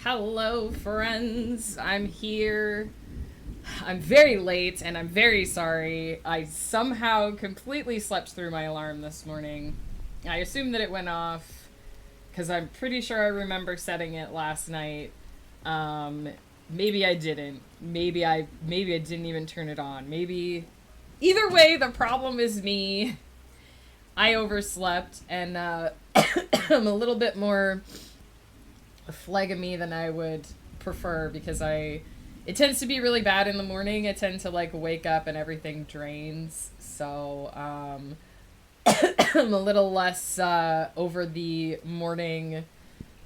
Hello, friends. I'm here. I'm very late and I'm very sorry. I somehow completely slept through my alarm this morning. I assume that it went off because I'm pretty sure I remember setting it last night. Um, Maybe I didn't. Maybe I didn't even turn it on. Maybe either way, the problem is me. I overslept and I'm a little bit more phlegmy than I would prefer because it tends to be really bad in the morning. I tend to like wake up and everything drains. So I'm a little less over the morning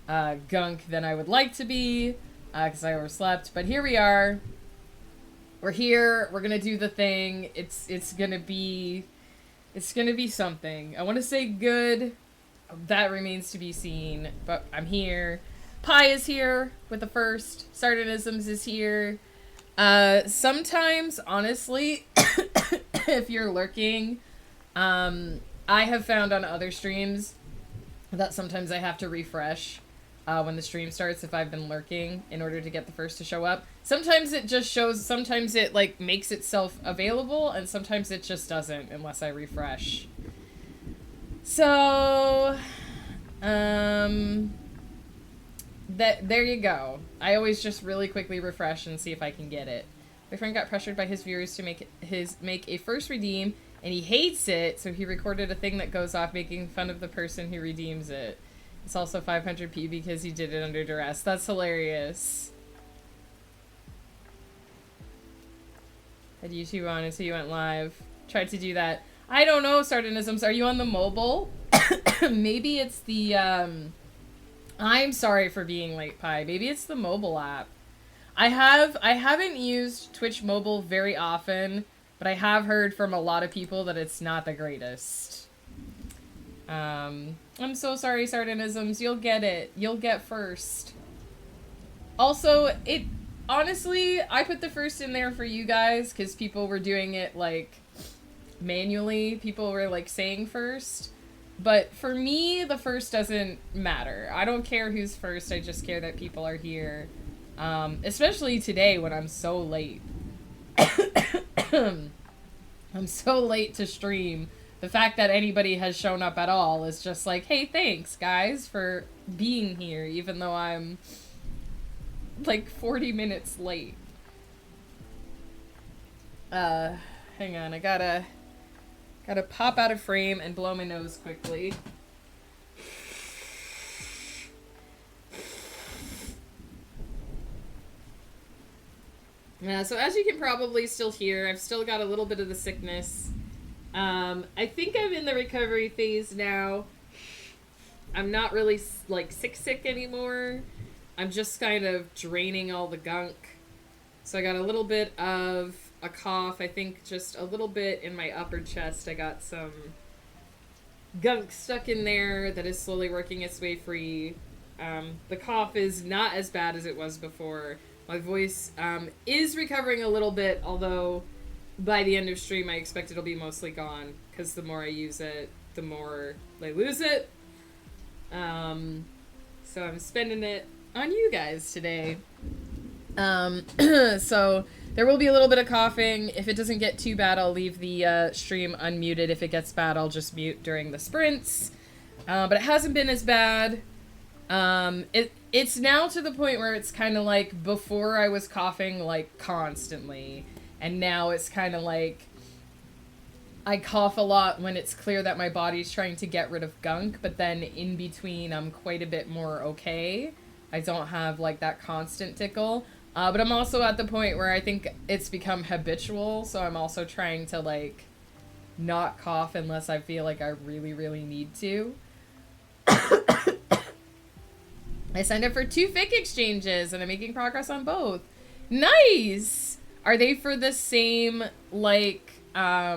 gunk than I would like to be because I overslept. But here we are. We're here. We're gonna do the thing. It's gonna be something. I want to say good. That remains to be seen. But I'm here. Pi is here with the first. Sardonisms is here. Sometimes, honestly, if you're lurking, I have found on other streams that sometimes I have to refresh when the stream starts if I've been lurking in order to get the first to show up. Sometimes it just shows, sometimes it like makes itself available, and sometimes it just doesn't unless I refresh. So, there you go. I always just really quickly refresh and see if I can get it. My friend got pressured by his viewers to make a first redeem, and he hates it, so he recorded a thing that goes off making fun of the person who redeems it. It's also 500p because he did it under duress. That's hilarious. Had YouTube on until you went live. Tried to do that. I don't know, Sardonisms. Are you on the mobile? Maybe it's the, I'm sorry for being late, Pi. Maybe it's the mobile app. I haven't used Twitch mobile very often, but I have heard from a lot of people that it's not the greatest. I'm so sorry, Sardonisms. You'll get it. You'll get first. Also, honestly, I put the first in there for you guys because people were doing it, like, manually. People were, like, saying first. But for me, the first doesn't matter. I don't care who's first. I just care that people are here. Especially today when I'm so late. I'm so late to stream. The fact that anybody has shown up at all is just like, hey, thanks, guys, for being here, even though I'm like 40 minutes late. Hang on, I gotta pop out of frame and blow my nose quickly. So as you can probably still hear, I've still got a little bit of the sickness. I think I'm in the recovery phase now. I'm not really like sick anymore. I'm just kind of draining all the gunk. So I got a little bit of a cough. I think just a little bit in my upper chest. I got some gunk stuck in there that is slowly working its way free. The cough is not as bad as it was before. My voice is recovering a little bit, although by the end of stream I expect it'll be mostly gone, because the more I use it, the more I lose it. So I'm spending it on you guys today. So there will be a little bit of coughing. If it doesn't get too bad, I'll leave the stream unmuted. If it gets bad, I'll just mute during the sprints. But it hasn't been as bad. It's now to the point where it's kind of like before I was coughing like constantly, and now it's kind of like I cough a lot when it's clear that my body's trying to get rid of gunk, but then in between I'm quite a bit more okay. I don't have like that constant tickle. But I'm also at the point where I think it's become habitual, so I'm also trying to like not cough unless I feel like I really, really need to. I signed up for 2 fake exchanges and I'm making progress on both. Nice! Are they for the same, like, are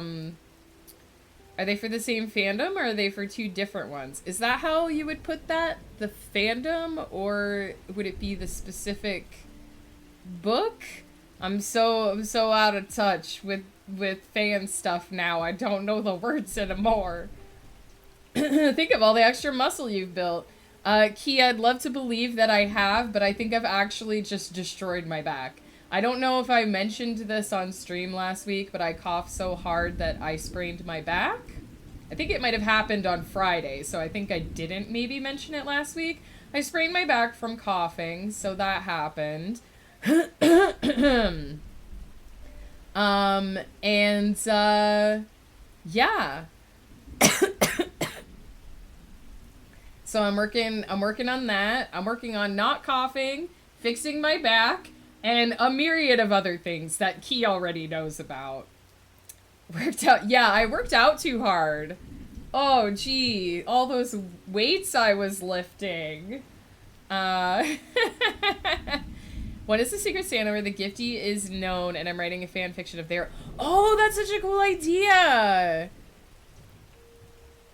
they for the same fandom, or are they for 2 different ones? Is that how you would put that? The fandom, or would it be the specific book? I'm so out of touch with fan stuff now. I don't know the words anymore. Think of all the extra muscle you've built. Key, I'd love to believe that I have, but I think I've actually just destroyed my back. I don't know if I mentioned this on stream last week, but I coughed so hard that I sprained my back. I think it might have happened on Friday, so I think I didn't maybe mention it last week. I sprained my back from coughing, so that happened. Yeah. So I'm working on that. I'm working on not coughing, fixing my back, and a myriad of other things that Key already knows about. Worked out. Yeah, I worked out too hard. Oh, gee. All those weights I was lifting. What is the Secret Santa where the giftee is known and I'm writing a fan fiction of their... Oh, that's such a cool idea!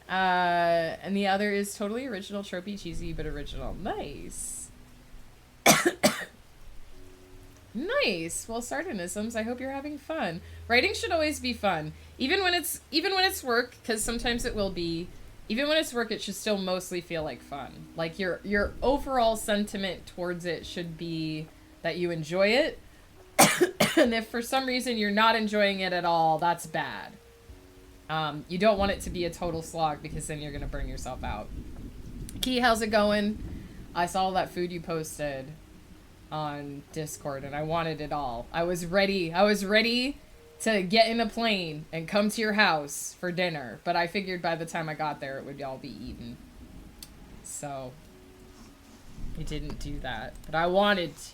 And the other is totally original, tropey, cheesy, but original. Nice. Nice. Well, sardonisms, I hope you're having fun. Writing should always be fun. Even when it's work, because sometimes it will be. Even when it's work, it should still mostly feel like fun. Like your overall sentiment towards it should be that you enjoy it. And if for some reason you're not enjoying it at all, that's bad. You don't want it to be a total slog because then you're going to burn yourself out. Key, how's it going? I saw that food you posted on Discord and I wanted it all. I was ready to get in a plane and come to your house for dinner, but I figured by the time I got there it would all be eaten. So I didn't do that, but I wanted to.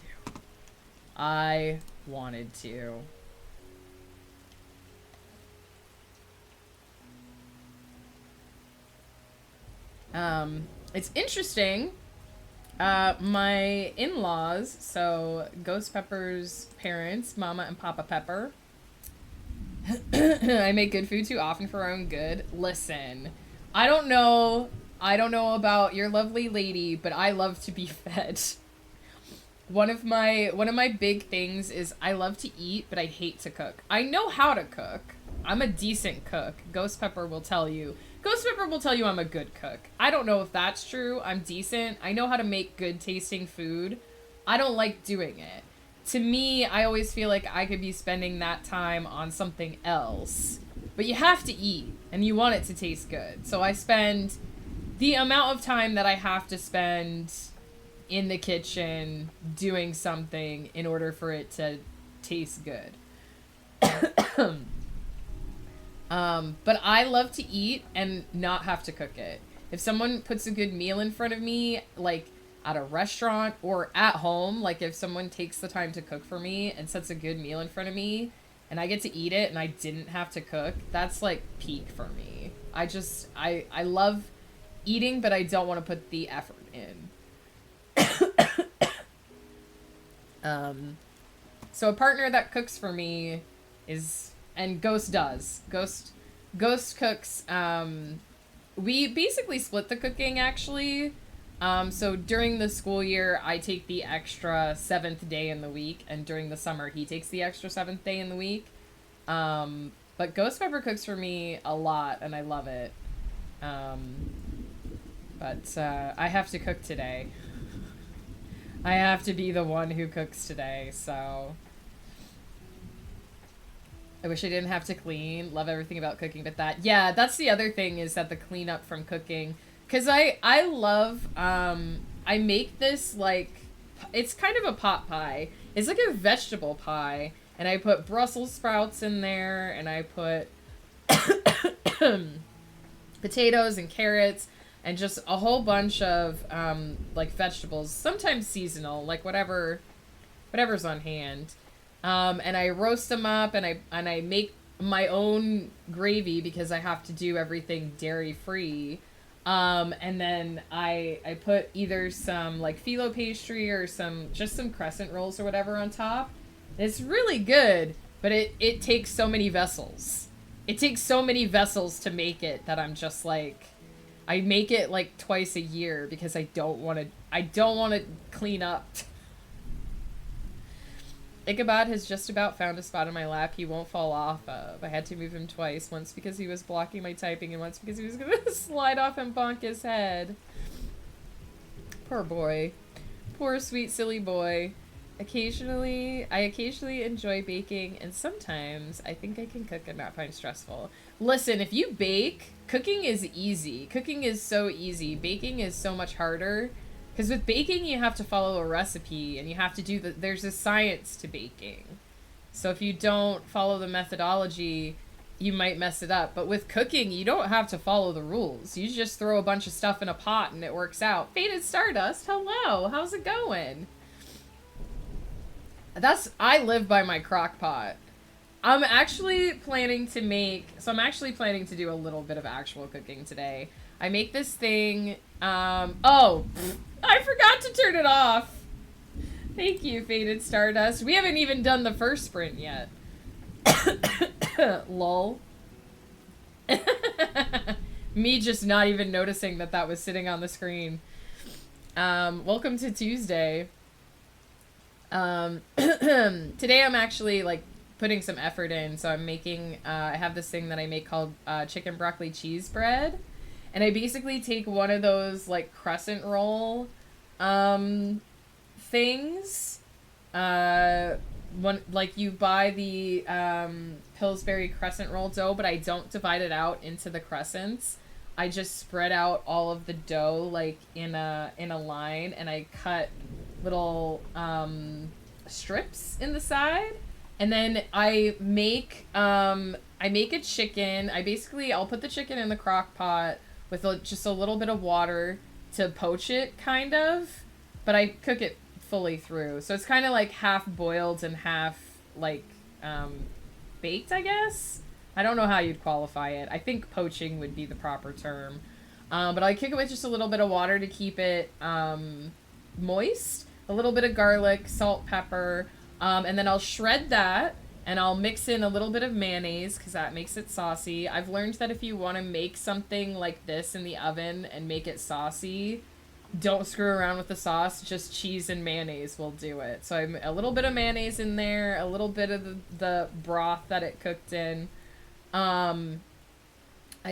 I wanted to. It's interesting. My in-laws, so Ghost Pepper's parents, Mama and Papa Pepper. I make good food too often for our own good. Listen, I don't know about your lovely lady, but I love to be fed. One of my big things is I love to eat, but I hate to cook. I know how to cook. I'm a decent cook. Ghost Pepper will tell you. Ghost Pepper will tell you I'm a good cook. I don't know if that's true. I'm decent. I know how to make good tasting food. I don't like doing it. To me, I always feel like I could be spending that time on something else. But you have to eat, and you want it to taste good. So I spend the amount of time that I have to spend in the kitchen doing something in order for it to taste good. But I love to eat and not have to cook it. If someone puts a good meal in front of me, like at a restaurant or at home, like if someone takes the time to cook for me and sets a good meal in front of me and I get to eat it and I didn't have to cook, that's like peak for me. I love eating, but I don't want to put the effort in. So a partner that cooks for me is... And Ghost does. Ghost cooks. We basically split the cooking, actually. So during the school year, I take the extra 7th day in the week. And during the summer, he takes the extra 7th day in the week. But Ghost Pepper cooks for me a lot, and I love it. But I have to cook today. I have to be the one who cooks today, so... I wish I didn't have to clean. Love everything about cooking but that. Yeah, that's the other thing, is that the cleanup from cooking. Because I love, I make this, like, it's kind of a pot pie. It's like a vegetable pie. And I put Brussels sprouts in there. And I put potatoes and carrots. And just a whole bunch of, like, vegetables. Sometimes seasonal, like whatever's on hand. And I roast them up, and I make my own gravy because I have to do everything dairy free. And then I put either some like phyllo pastry or some crescent rolls or whatever on top. It's really good, but it takes so many vessels. It takes so many vessels to make it that I'm just like, I make it like twice a year because I don't want to clean up. Ichabod has just about found a spot on my lap he won't fall off of. I had to move him twice, once because he was blocking my typing and once because he was going to slide off and bonk his head. Poor boy. Poor sweet silly boy. I occasionally enjoy baking, and sometimes I think I can cook and not find stressful. Listen, if you bake, cooking is easy. Cooking is so easy. Baking is so much harder. Because with baking, you have to follow a recipe, and you have to do there's a science to baking. So if you don't follow the methodology, you might mess it up. But with cooking, you don't have to follow the rules. You just throw a bunch of stuff in a pot and it works out. Faded Stardust, hello. How's it going? I live by my crock pot. I'm actually planning to do a little bit of actual cooking today. I make this thing, oh, I forgot to turn it off. Thank you, Faded Stardust. We haven't even done the first sprint yet. Lol. Me just not even noticing that was sitting on the screen. Welcome to Tuesday. Today I'm actually, like, putting some effort in, so I'm making, I have this thing that I make called, chicken broccoli cheese bread, and I basically take one of those, like, crescent roll, things, like, you buy the, Pillsbury crescent roll dough, but I don't divide it out into the crescents. I just spread out all of the dough, like, in a line, and I cut little strips in the side, and then I make a chicken. I'll put the chicken in the crock pot with just a little bit of water to poach it, kind of, but I cook it fully through, so it's kind of like half boiled and half like baked, I guess. I don't know how you'd qualify it. I think poaching would be the proper term, but I cook it with just a little bit of water to keep it moist. A little bit of garlic, salt, pepper, and then I'll shred that, and I'll mix in a little bit of mayonnaise, because that makes it saucy. I've learned that if you want to make something like this in the oven and make it saucy, don't screw around with the sauce, just cheese and mayonnaise will do it. So I'm a little bit of mayonnaise in there, a little bit of the broth that it cooked in. I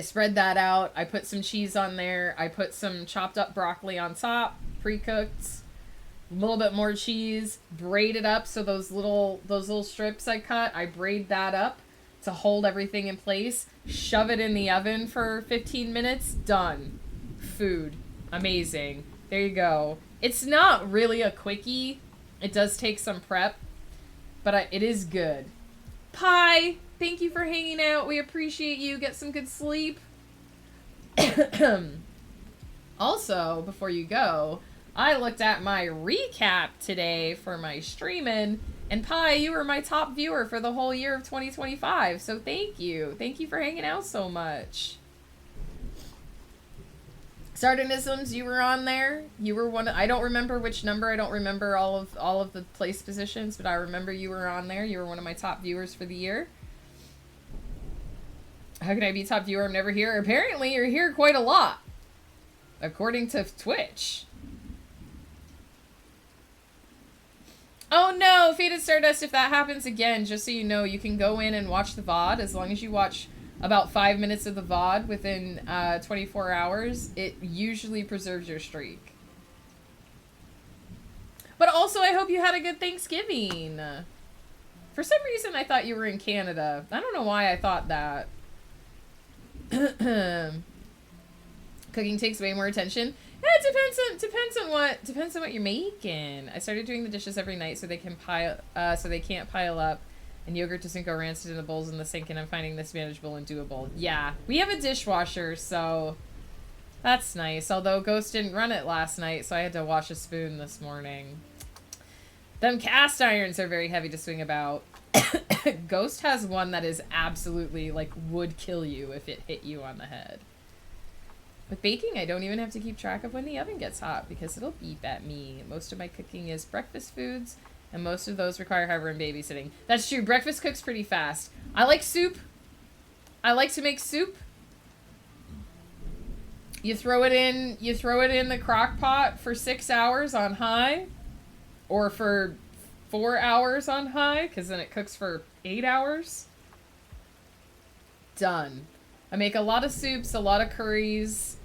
spread that out, I put some cheese on there, I put some chopped up broccoli on top, pre-cooked. A little bit more cheese, braid it up, so those little strips I cut, I braid that up to hold everything in place, shove it in the oven for 15 minutes, done. Food. Amazing. There you go. It's not really a quickie. It does take some prep, but it is good. Pie, thank you for hanging out. We appreciate you. Get some good sleep. Also, before you go, I looked at my recap today for my streaming, and Pi, you were my top viewer for the whole year of 2025, so thank you. Thank you for hanging out so much. Sardonisms, you were on there. You were one. I don't remember which number. I don't remember all of the place positions, but I remember you were on there. You were one of my top viewers for the year. How can I be top viewer? I'm never here. Apparently, you're here quite a lot, according to Twitch. Oh no, Faded Stardust, if that happens again, just so you know, you can go in and watch the VOD. As long as you watch about 5 minutes of the VOD within 24 hours, it usually preserves your streak. But also, I hope you had a good Thanksgiving. For some reason, I thought you were in Canada. I don't know why I thought that. Cooking takes way more attention. Yeah, it depends on what you're making. I started doing the dishes every night so they can't pile up, and yogurt doesn't go rancid in the bowls in the sink, and I'm finding this manageable and doable. Yeah, we have a dishwasher, so that's nice. Although Ghost didn't run it last night, so I had to wash a spoon this morning. Them cast irons are very heavy to swing about. Ghost has one that is absolutely, like, would kill you if it hit you on the head. With baking, I don't even have to keep track of when the oven gets hot because it'll beep at me. Most of my cooking is breakfast foods, and most of those require however and babysitting. That's true. Breakfast cooks pretty fast. I like soup. I like to make soup. You throw it in the crock pot for 6 hours on high, or for 4 hours on high, because then it cooks for 8 hours. Done. I make a lot of soups, a lot of curries.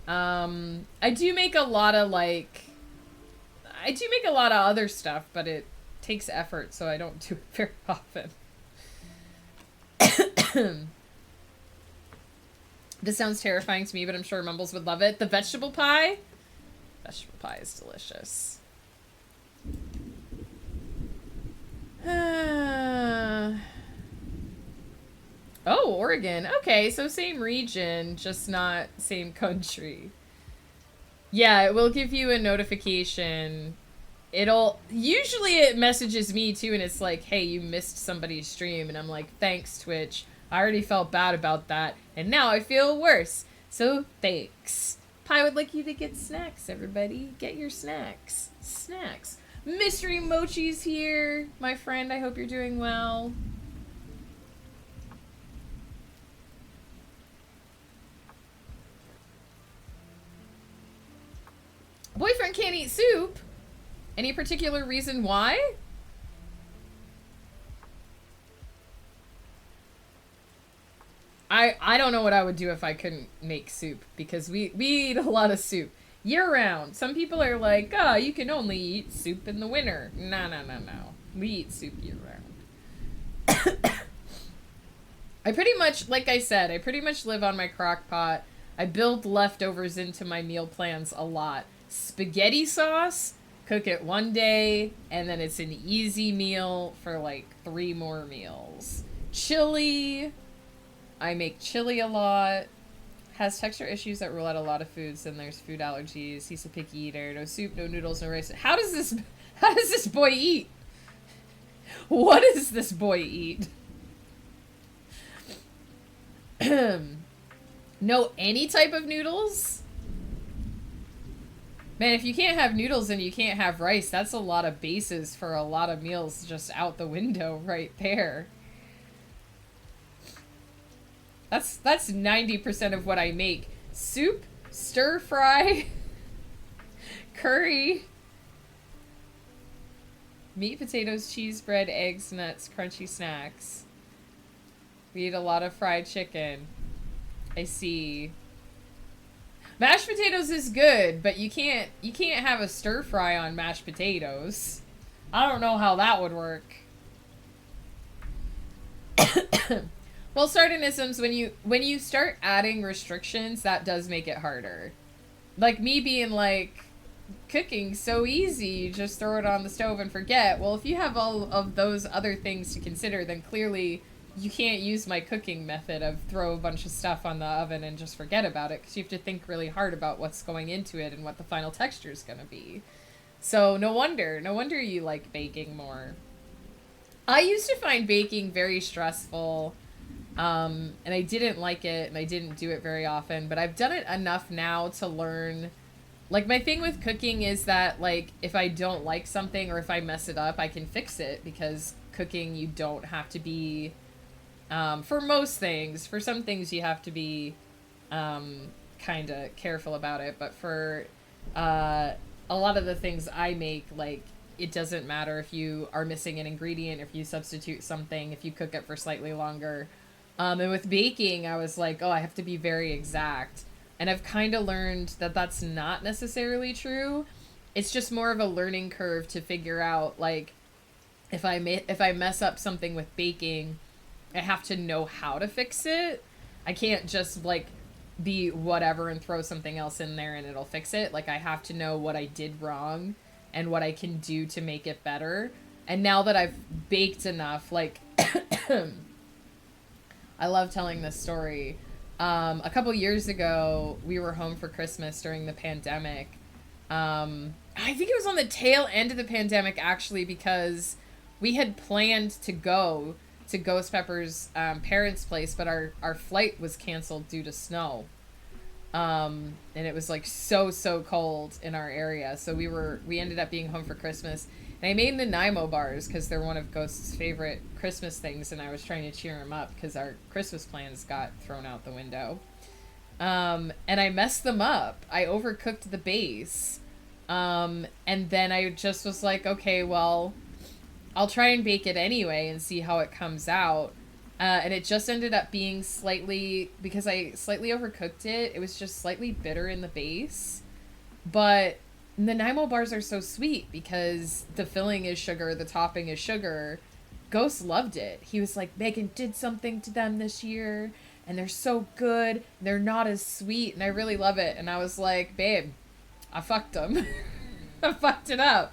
I do make a lot of, like, I do make a lot of other stuff, but it takes effort, so I don't do it very often. This sounds terrifying to me, but I'm sure Mumbles would love it. The vegetable pie? Vegetable pie is delicious. Oh, Oregon. Okay, so same region, just not same country. Yeah, it will give you a notification. Usually it messages me too, and it's like, hey, you missed somebody's stream, and I'm like, thanks, Twitch. I already felt bad about that, and now I feel worse. So, thanks. Pi would like you to get snacks, everybody. Get your snacks. Snacks. Mystery Mochi's here, my friend. I hope you're doing well. Boyfriend can't eat soup? Any particular reason why? I don't know what I would do if I couldn't make soup, because we eat a lot of soup year round. Some people are like, oh, you can only eat soup in the winter. No. We eat soup year round. I pretty much, like I said, I pretty much live on my crock pot. I build leftovers into my meal plans a lot. Spaghetti sauce, cook it one day, and then it's an easy meal for like 3 more meals. Chili, I make chili a lot. Has texture issues that rule out a lot of foods, and there's food allergies. He's a picky eater. No soup, no noodles, no rice. How does this boy eat? What does this boy eat? No, any type of noodles? Man, if you can't have noodles and you can't have rice, that's a lot of bases for a lot of meals just out the window right there. That's 90% of what I make. Soup, stir fry, curry, meat, potatoes, cheese, bread, eggs, nuts, crunchy snacks. We eat a lot of fried chicken. I see. Mashed potatoes is good, but you can't have a stir fry on mashed potatoes. I don't know how that would work. Well, sardonisms, when you start adding restrictions, that does make it harder. Like me being like, cooking's so easy, you just throw it on the stove and forget. Well, if you have all of those other things to consider, then clearly you can't use my cooking method of throw a bunch of stuff on the oven and just forget about it, because you have to think really hard about what's going into it and what the final texture is going to be. So no wonder you like baking more. I used to find baking very stressful, and I didn't like it, and I didn't do it very often, but I've done it enough now to learn. Like, my thing with cooking is that, like, if I don't like something or if I mess it up, I can fix it, because cooking, you don't have to be... for most things. For some things you have to be kind of careful about it, but for a lot of the things I make, like, it doesn't matter if you are missing an ingredient, if you substitute something, if you cook it for slightly longer. And with baking, I was like, oh, I have to be very exact. And I've kind of learned that that's not necessarily true. It's just more of a learning curve to figure out, like, if I mess up something with baking, I have to know how to fix it. I can't just, like, be whatever and throw something else in there and it'll fix it. Like, I have to know what I did wrong and what I can do to make it better. And now that I've baked enough, like, I love telling this story. A couple years ago, we were home for Christmas during the pandemic. I think it was on the tail end of the pandemic, actually, because we had planned to go to Ghost Pepper's parents' place, but our flight was canceled due to snow. And it was like so cold in our area, so we ended up being home for Christmas. And I made Nanaimo bars because they're one of Ghost's favorite Christmas things, and I was trying to cheer him up because our Christmas plans got thrown out the window. And I messed them up. I overcooked the base. And then I just was like, okay, well, I'll try and bake it anyway and see how it comes out. And it just ended up being because I slightly overcooked it. It was just slightly bitter in the base. But the Nimo bars are so sweet because the filling is sugar, the topping is sugar. Ghost loved it. He was like, Megan did something to them this year, and they're so good. They're not as sweet, and I really love it. And I was like, babe, I fucked them. I fucked it up.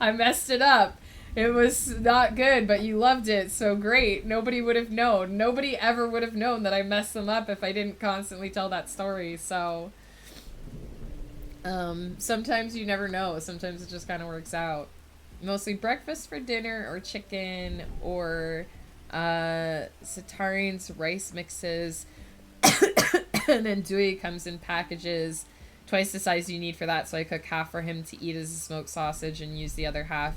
I messed it up. It was not good, but you loved it, so great. Nobody would have known. Nobody ever would have known that I messed them up if I didn't constantly tell that story, so... sometimes you never know. Sometimes it just kind of works out. Mostly breakfast for dinner, or chicken, or Satarian's rice mixes. And then Dewey comes in packages, twice the size you need for that, so I cook half for him to eat as a smoked sausage and use the other half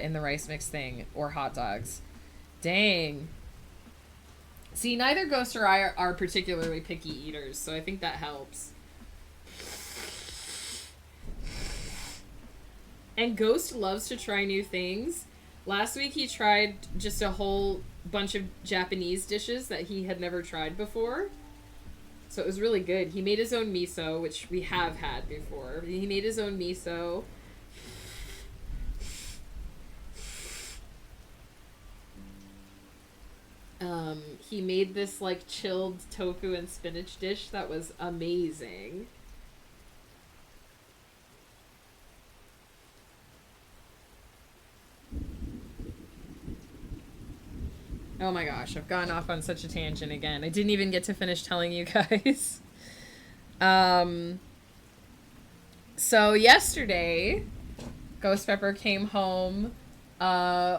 in the rice mix thing, or hot dogs. Dang. See, neither Ghost or I are particularly picky eaters, so I think that helps. And Ghost loves to try new things. Last week he tried just a whole bunch of Japanese dishes that he had never tried before. So it was really good. He made his own miso, which we have had before. He made his own miso. He made this like chilled tofu and spinach dish that was amazing. Oh my gosh, I've gone off on such a tangent again. I didn't even get to finish telling you guys. So yesterday, Ghost Pepper came home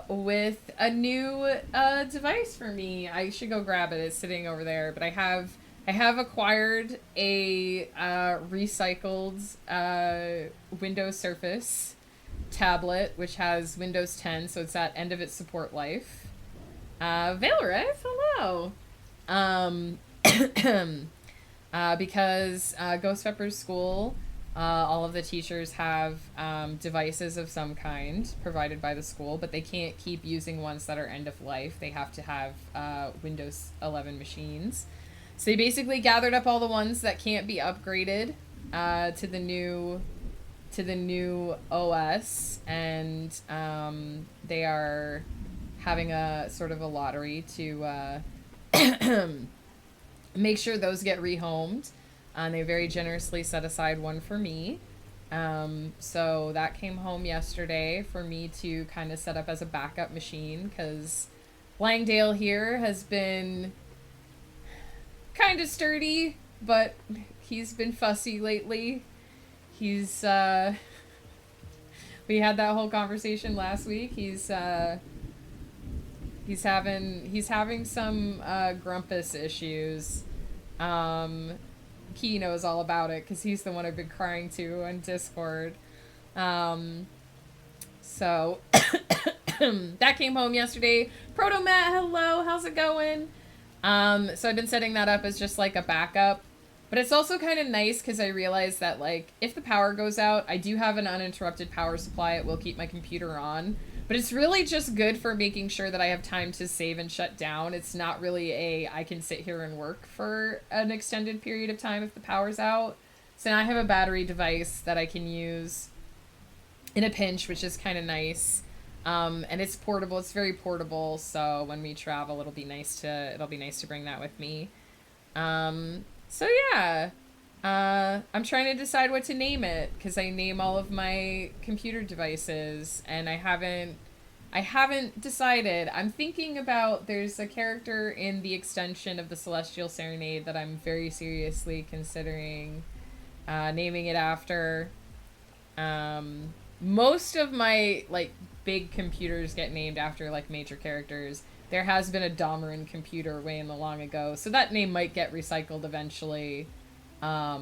with a new device for me. I should go grab it. It's sitting over there. But I have acquired a recycled Windows Surface tablet, which has Windows 10, so it's at end of its support life. Valoreth, hello. Because Ghost Pepper's school, all of the teachers have devices of some kind provided by the school, but they can't keep using ones that are end of life. They have to have Windows 11 machines. So they basically gathered up all the ones that can't be upgraded to the new OS, and they are having a sort of a lottery to make sure those get rehomed. And they very generously set aside one for me. So that came home yesterday for me to kind of set up as a backup machine, because Langdale here has been kind of sturdy, but he's been fussy lately. He's we had that whole conversation last week. He's having some grumpus issues. Key knows all about it because he's the one I've been crying to on Discord. So that came home yesterday. Proto Matt, hello, how's it going? So I've been setting that up as just like a backup. But it's also kind of nice because I realized that, like, if the power goes out, I do have an uninterrupted power supply. It will keep my computer on. But it's really just good for making sure that I have time to save and shut down. It's not really I can sit here and work for an extended period of time if the power's out. So now I have a battery device that I can use in a pinch, which is kind of nice. And it's portable. It's very portable. So when we travel, it'll be nice to bring that with me. So yeah, I'm trying to decide what to name it, because I name all of my computer devices, and I haven't decided. I'm thinking about, there's a character in the extension of the Celestial Serenade that I'm very seriously considering naming it after. Most of my, like, big computers get named after, like, major characters. There has been a Domerin computer way in the long ago, so that name might get recycled eventually. My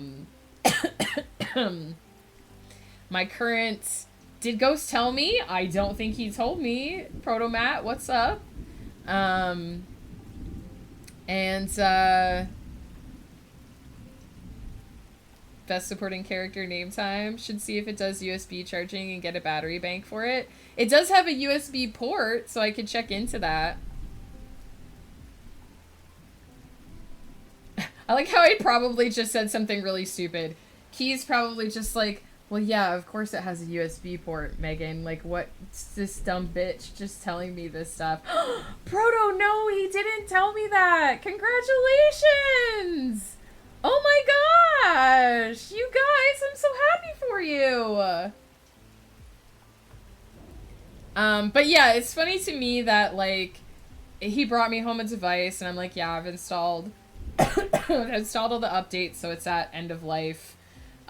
current... Did Ghost tell me? I don't think he told me. Proto Matt, what's up? Best supporting character name time. Should see if it does USB charging and get a battery bank for it. It does have a USB port, so I could check into that. I like how I probably just said something really stupid. Key's probably just like, Well, yeah, of course it has a USB port, Megan. Like, what's this dumb bitch just telling me this stuff? Proto, no, he didn't tell me that! Congratulations! Oh my gosh! You guys, I'm so happy for you! But yeah, it's funny to me that, like, he brought me home a device, and I'm like, yeah, I've installed... I've installed all the updates, so it's at end of life.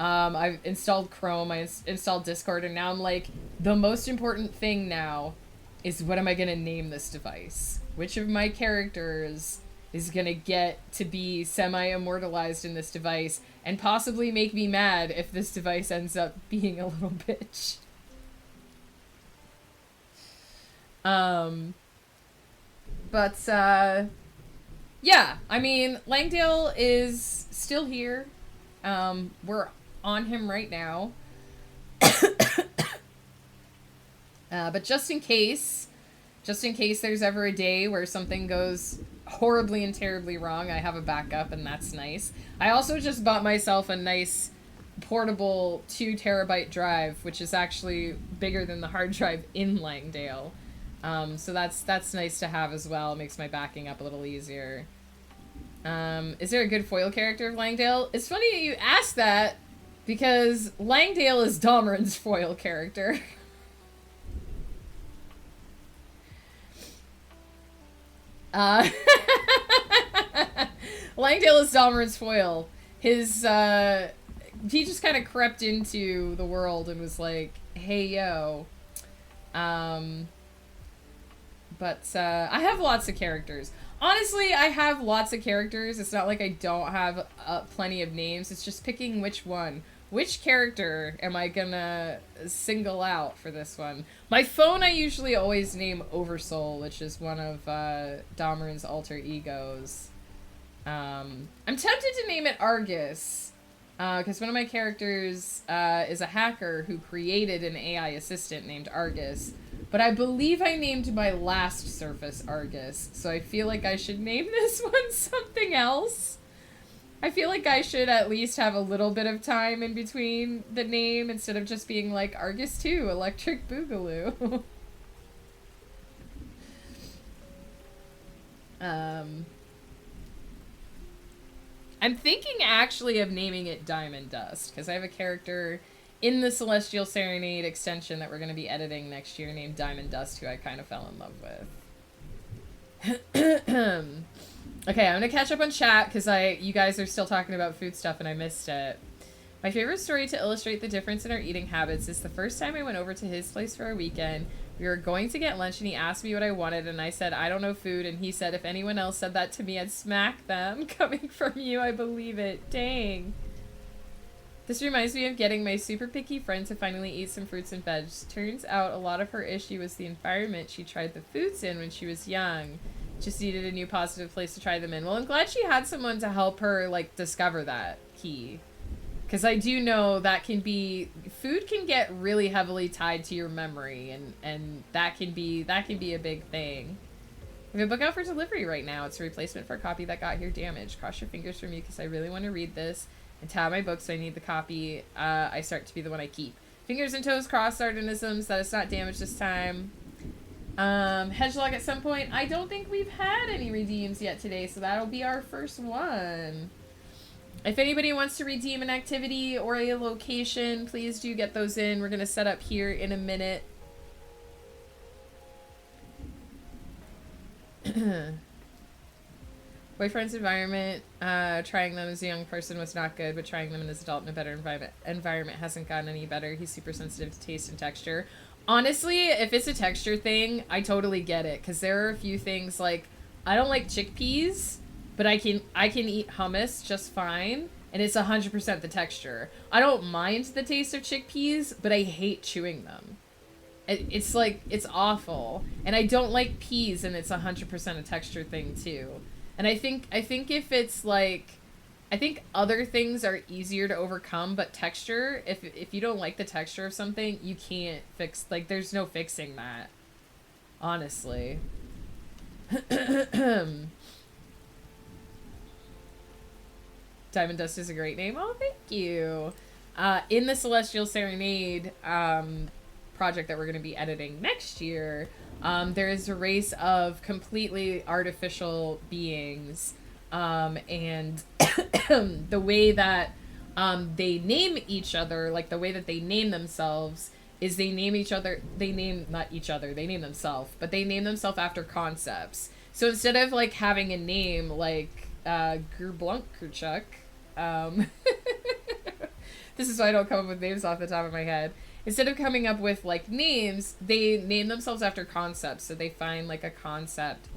I've installed Chrome, I installed Discord, and now I'm like, the most important thing now is what am I gonna name this device? Which of my characters is gonna get to be semi-immortalized in this device, and possibly make me mad if this device ends up being a little bitch. Yeah, I mean, Langdale is still here. We're on him right now. But just in case there's ever a day where something goes horribly and terribly wrong, I have a backup, and that's nice. I also just bought myself a nice portable 2 terabyte drive, which is actually bigger than the hard drive in Langdale. So that's nice to have as well. It makes my backing up a little easier. Is there a good foil character of Langdale? It's funny that you ask that, because Langdale is Domran's foil character. Langdale is Domran's foil. His, he just kind of crept into the world and was like, hey, yo. But I have lots of characters. Honestly, I have lots of characters. It's not like I don't have plenty of names. It's just picking which one. Which character am I gonna single out for this one? My phone I usually always name Oversoul, which is one of Domran's alter egos. I'm tempted to name it Argus, because one of my characters is a hacker who created an AI assistant named Argus. But I believe I named my last surface Argus, so I feel like I should name this one something else. I feel like I should at least have a little bit of time in between the name instead of just being like Argus 2, Electric Boogaloo. I'm thinking actually of naming it Diamond Dust, because I have a character in the Celestial Serenade extension that we're going to be editing next year named Diamond Dust, who I kind of fell in love with. Okay, I'm going to catch up on chat because you guys are still talking about food stuff and I missed it. My favorite story to illustrate the difference in our eating habits is the first time I went over to his place for a weekend. We were going to get lunch and he asked me what I wanted and I said, I don't know food, and he said if anyone else said that to me, I'd smack them. Coming from you, I believe it. Dang. This reminds me of getting my super picky friend to finally eat some fruits and veg. Turns out a lot of her issue was the environment she tried the foods in when she was young. Just needed a new positive place to try them in. Well, I'm glad she had someone to help her, like, discover that key. Because I do know that food can get really heavily tied to your memory, and that can be a big thing. I have a book out for delivery right now. It's a replacement for a copy that got here damaged. Cross your fingers for me because I really want to read this and tab my book, so I need the copy I start to be the one I keep. Fingers and toes crossed, Sardonisms, that it's not damaged this time. Hedgelog at some point. I don't think we've had any redeems yet today, so that'll be our first one. If anybody wants to redeem an activity or a location, please do get those in. We're going to set up here in a minute. Boyfriend's environment, trying them as a young person was not good, but trying them as an adult in a better environment hasn't gotten any better. He's super sensitive to taste and texture. Honestly, if it's a texture thing, I totally get it, because there are a few things, like, I don't like chickpeas, but I can eat hummus just fine, and it's 100% the texture. I don't mind the taste of chickpeas, but I hate chewing them. It's like, it's awful. And I don't like peas, and it's 100% a texture thing, too. And I think if it's like, I think other things are easier to overcome, but texture, if you don't like the texture of something, you can't fix, like, there's no fixing that. Honestly. Diamond Dust is a great name. Oh, thank you. In the Celestial Serenade project that we're going to be editing next year, there is a race of completely artificial beings, and the way that they name each other, like the way that they name themselves, is they name each other, they name, not each other, they name themselves, but they name themselves after concepts. So instead of like having a name like Gerblunkkerchuk, this is why I don't come up with names off the top of my head. Instead of coming up with like names, they name themselves after concepts. So they find like a concept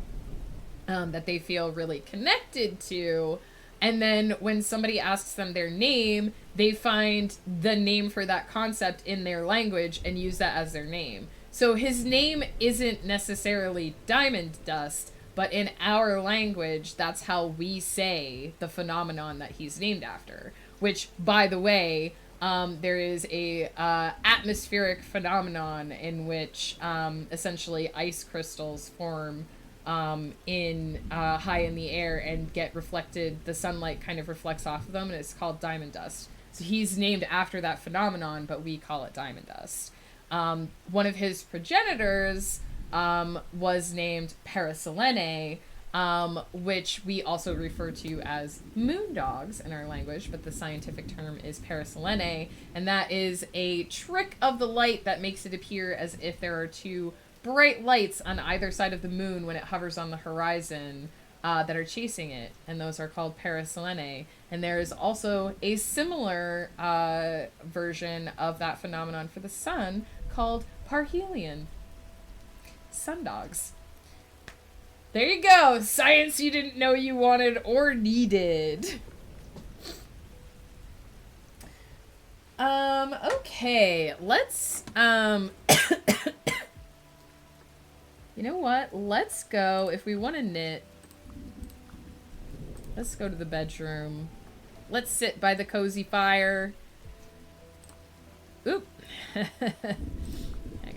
that they feel really connected to. And then when somebody asks them their name, they find the name for that concept in their language and use that as their name. So his name isn't necessarily Diamond Dust, but in our language, that's how we say the phenomenon that he's named after. Which, by the way, there is a atmospheric phenomenon in which essentially ice crystals form in high in the air and get reflected. The sunlight kind of reflects off of them, and it's called diamond dust. So he's named after that phenomenon, but we call it diamond dust. One of his progenitors was named Paraselene, which we also refer to as moondogs in our language, but the scientific term is Paraselene, and that is a trick of the light that makes it appear as if there are two bright lights on either side of the moon when it hovers on the horizon that are chasing it, and those are called Paraselene. And there is also a similar version of that phenomenon for the sun called Parhelion. Sundogs. There you go. Science you didn't know you wanted or needed. Okay. Let's, you know what? Let's go, if we want to knit, let's go to the bedroom. Let's sit by the cozy fire. Oop. Hang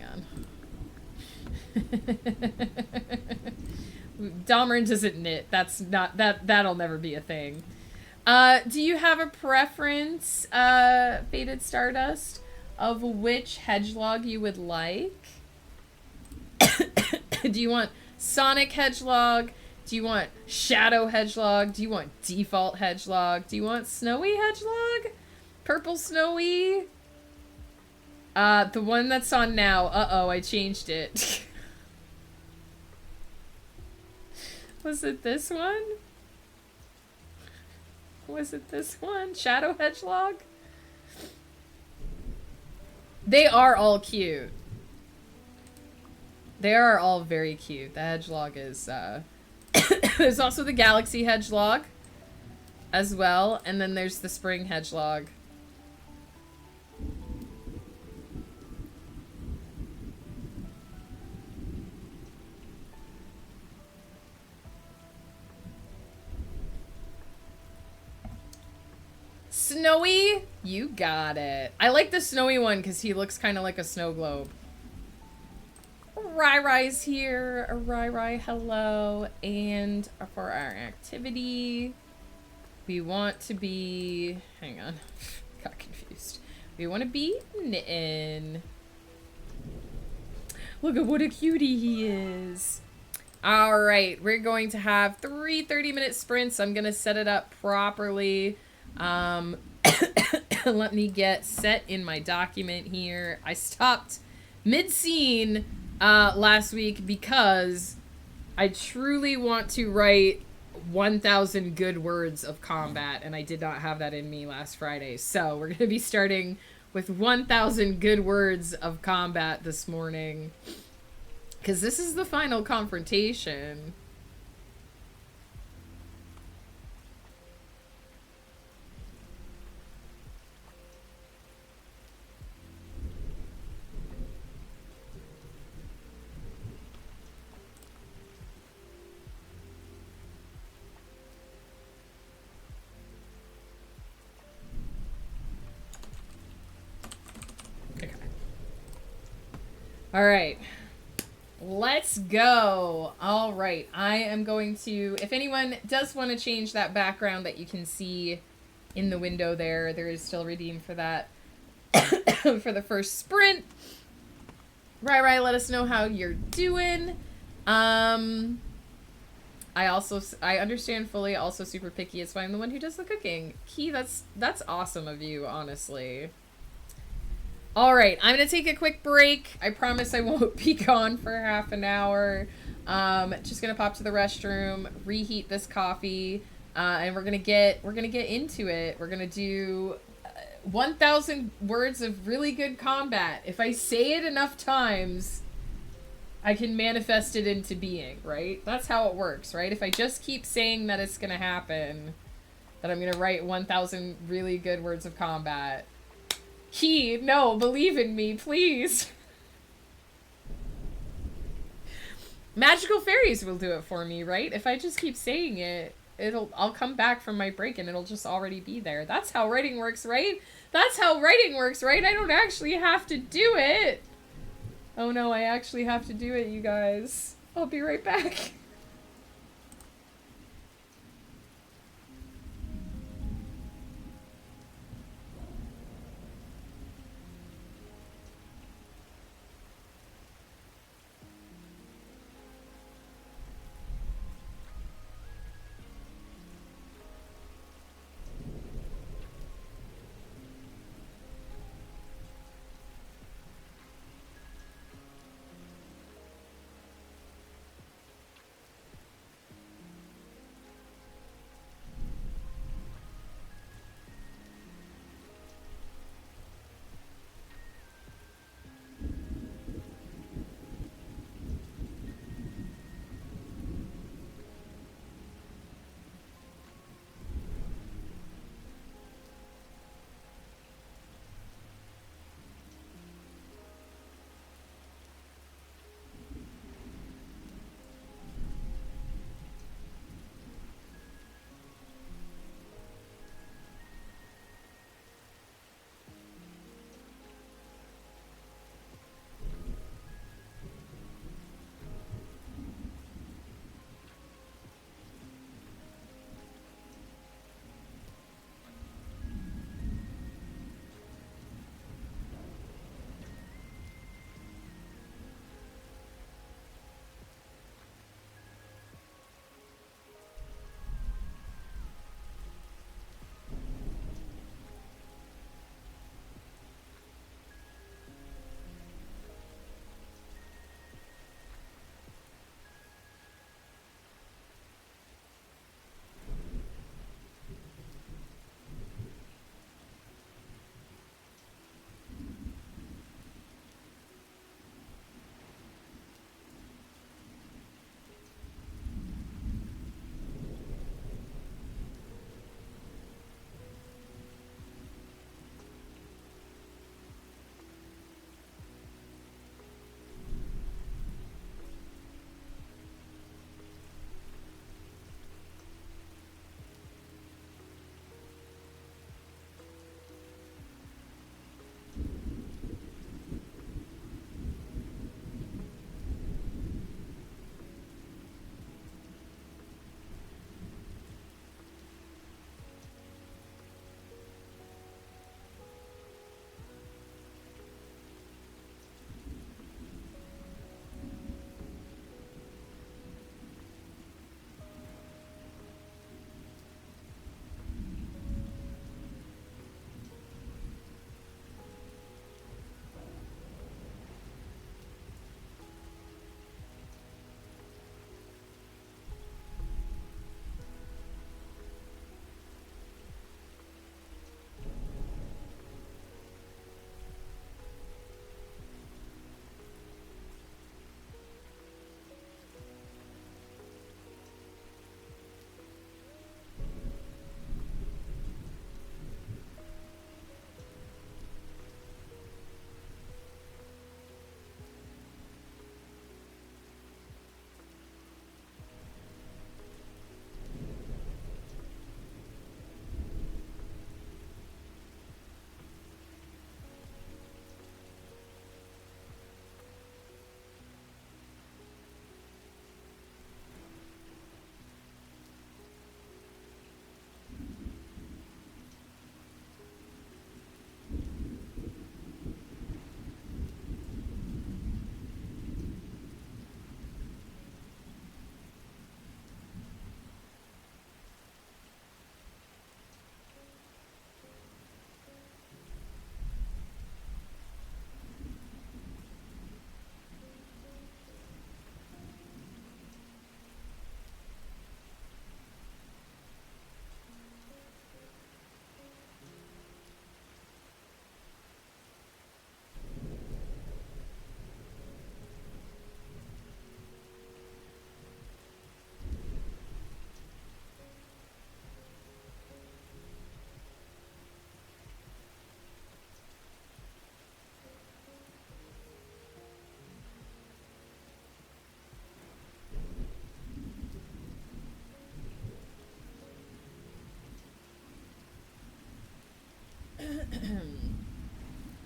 on. Dahmer doesn't knit. That's not, that'll never be a thing. Do you have a preference, Faded Stardust, of which hedgelog you would like? Do you want Sonic Hedgelog? Do you want Shadow Hedgelog? Do you want Default Hedgelog? Do you want Snowy Hedgelog? Purple Snowy? The one that's on now. Uh-oh, I changed it. Was it this one? Was it this one? Shadow Hedgelog? They are all cute. They are all very cute. The Hedgelog is, there's also the Galaxy Hedgelog as well, and then there's the Spring Hedgelog. Snowy? You got it. I like the Snowy one because he looks kind of like a snow globe. Rai-Rai's here. Rai-Rai, hello. And for our activity, we want to be... Hang on. Got confused. We want to be knitting. Look at what a cutie he is. Alright, we're going to have 3 30-minute sprints. I'm going to set it up properly. Let me get set in my document here. I stopped mid-scene last week because I truly want to write 1,000 good words of combat, and I did not have that in me last Friday. So we're going to be starting with 1,000 good words of combat this morning, because this is the final confrontation. All right, let's go. All right, I am going to, if anyone does want to change that background that you can see in the window there. There is still redeem for that for the first sprint. Rai, let us know how you're doing. I understand fully, also super picky. It's why I'm the one who does the cooking. Key, that's awesome of you, honestly. All right, I'm going to take a quick break. I promise I won't be gone for half an hour. Just going to pop to the restroom, reheat this coffee, and we're going to get into it. We're going to do 1,000 words of really good combat. If I say it enough times, I can manifest it into being, right? That's how it works, right? If I just keep saying that it's going to happen, that I'm going to write 1,000 really good words of combat. No, believe in me, please. Magical fairies will do it for me, right? If I just keep saying it, I'll come back from my break and it'll just already be there. That's how writing works, right? That's how writing works, right? I don't actually have to do it. Oh no, I actually have to do it, you guys. I'll be right back.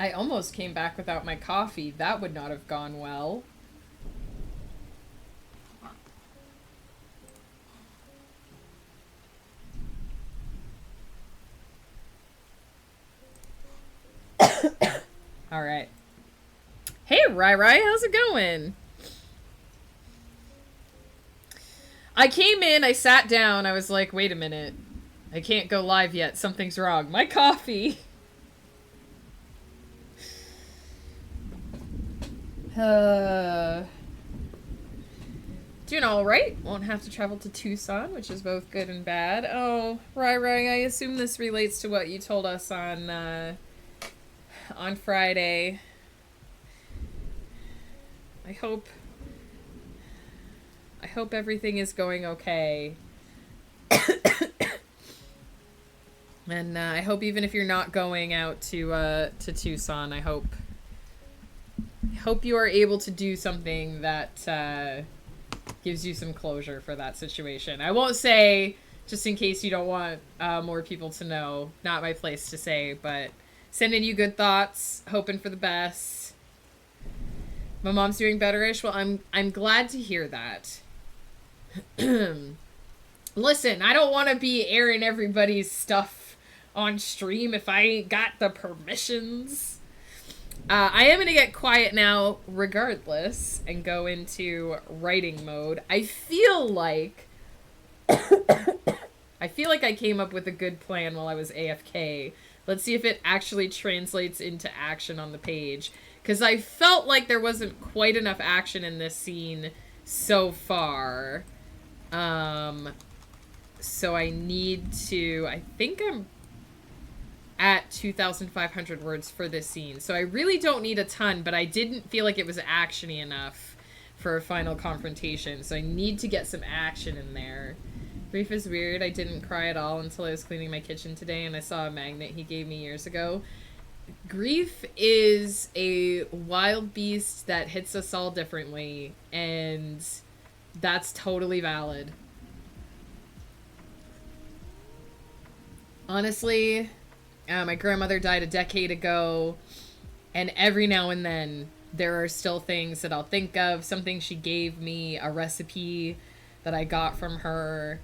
I almost came back without my coffee. That would not have gone well. All right. Hey, Rai, how's it going? I came in, I sat down, I was like, wait a minute. I can't go live yet. Something's wrong. My coffee. Doing alright. Won't have to travel to Tucson, which is both good and bad. Oh, Rai, I assume this relates to what you told us on Friday. I hope everything is going okay. And I hope even if you're not going out to Tucson, I hope you are able to do something that gives you some closure for that situation. I won't say, just in case you don't want more people to know. Not my place to say, but sending you good thoughts, hoping for the best. My mom's doing betterish. Well, I'm glad to hear that. Listen, I don't want to be airing everybody's stuff on stream if I ain't got the permissions. I am going to get quiet now regardless and go into writing mode. I feel like I came up with a good plan while I was AFK. Let's see if it actually translates into action on the page. Because I felt like there wasn't quite enough action in this scene so far. So I need to... I think I'm at 2,500 words for this scene. So I really don't need a ton, but I didn't feel like it was action-y enough for a final confrontation. So I need to get some action in there. Grief is weird. I didn't cry at all until I was cleaning my kitchen today and I saw a magnet he gave me years ago. Grief is a wild beast that hits us all differently, and that's totally valid. Honestly, my grandmother died a decade ago, and every now and then there are still things that I'll think of. Something she gave me, a recipe that I got from her.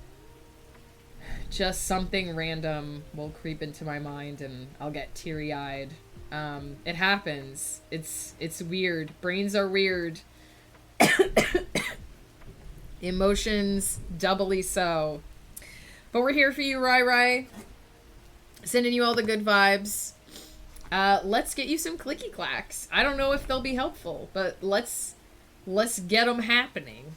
Just something random will creep into my mind and I'll get teary-eyed. It happens. It's weird. Brains are weird. Emotions doubly so. But we're here for you, Rai. Sending you all the good vibes. Let's get you some clicky clacks. I don't know if they'll be helpful, but let's get them happening.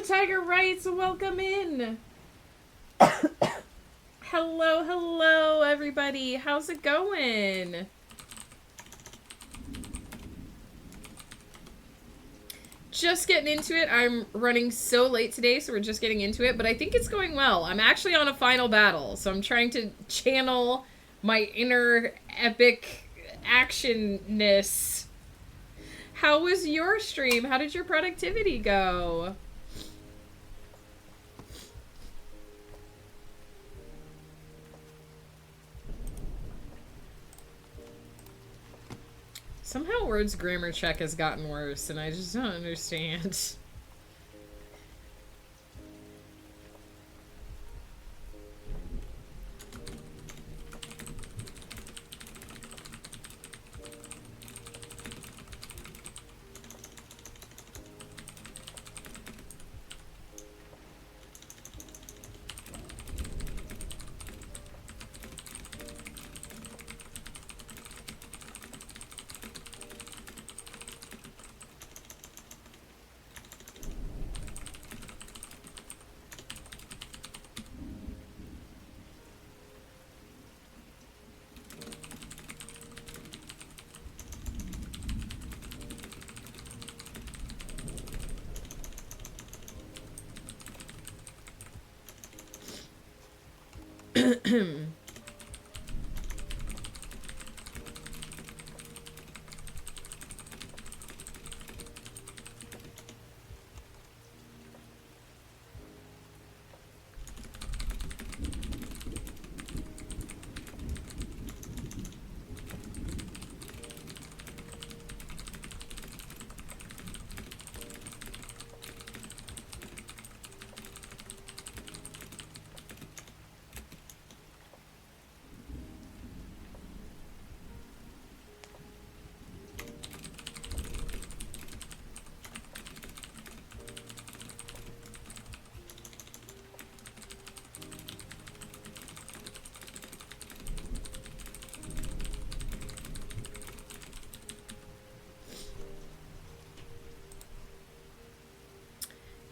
Tiger Rights, welcome in. Hello, hello, everybody. How's it going? Just getting into it. I'm running so late today, so we're just getting into it, but I think it's going well. I'm actually on a final battle, so I'm trying to channel my inner epic actionness. How was your stream? How did your productivity go? Somehow Word's grammar check has gotten worse, and I just don't understand.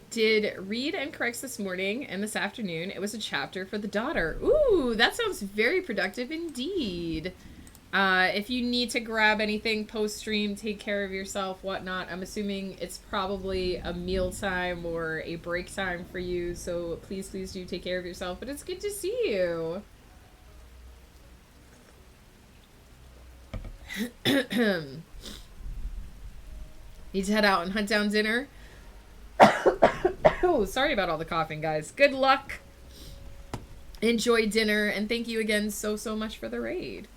Did read and corrects this morning and this afternoon. It was a chapter for the daughter. Ooh, that sounds very productive indeed. If you need to grab anything post-stream, take care of yourself, whatnot. I'm assuming it's probably a meal time or a break time for you, so please do take care of yourself. But it's good to see you. Need to head out and hunt down dinner. Oh, sorry about all the coughing, guys. Good luck. Enjoy dinner, and thank you again so much for the raid.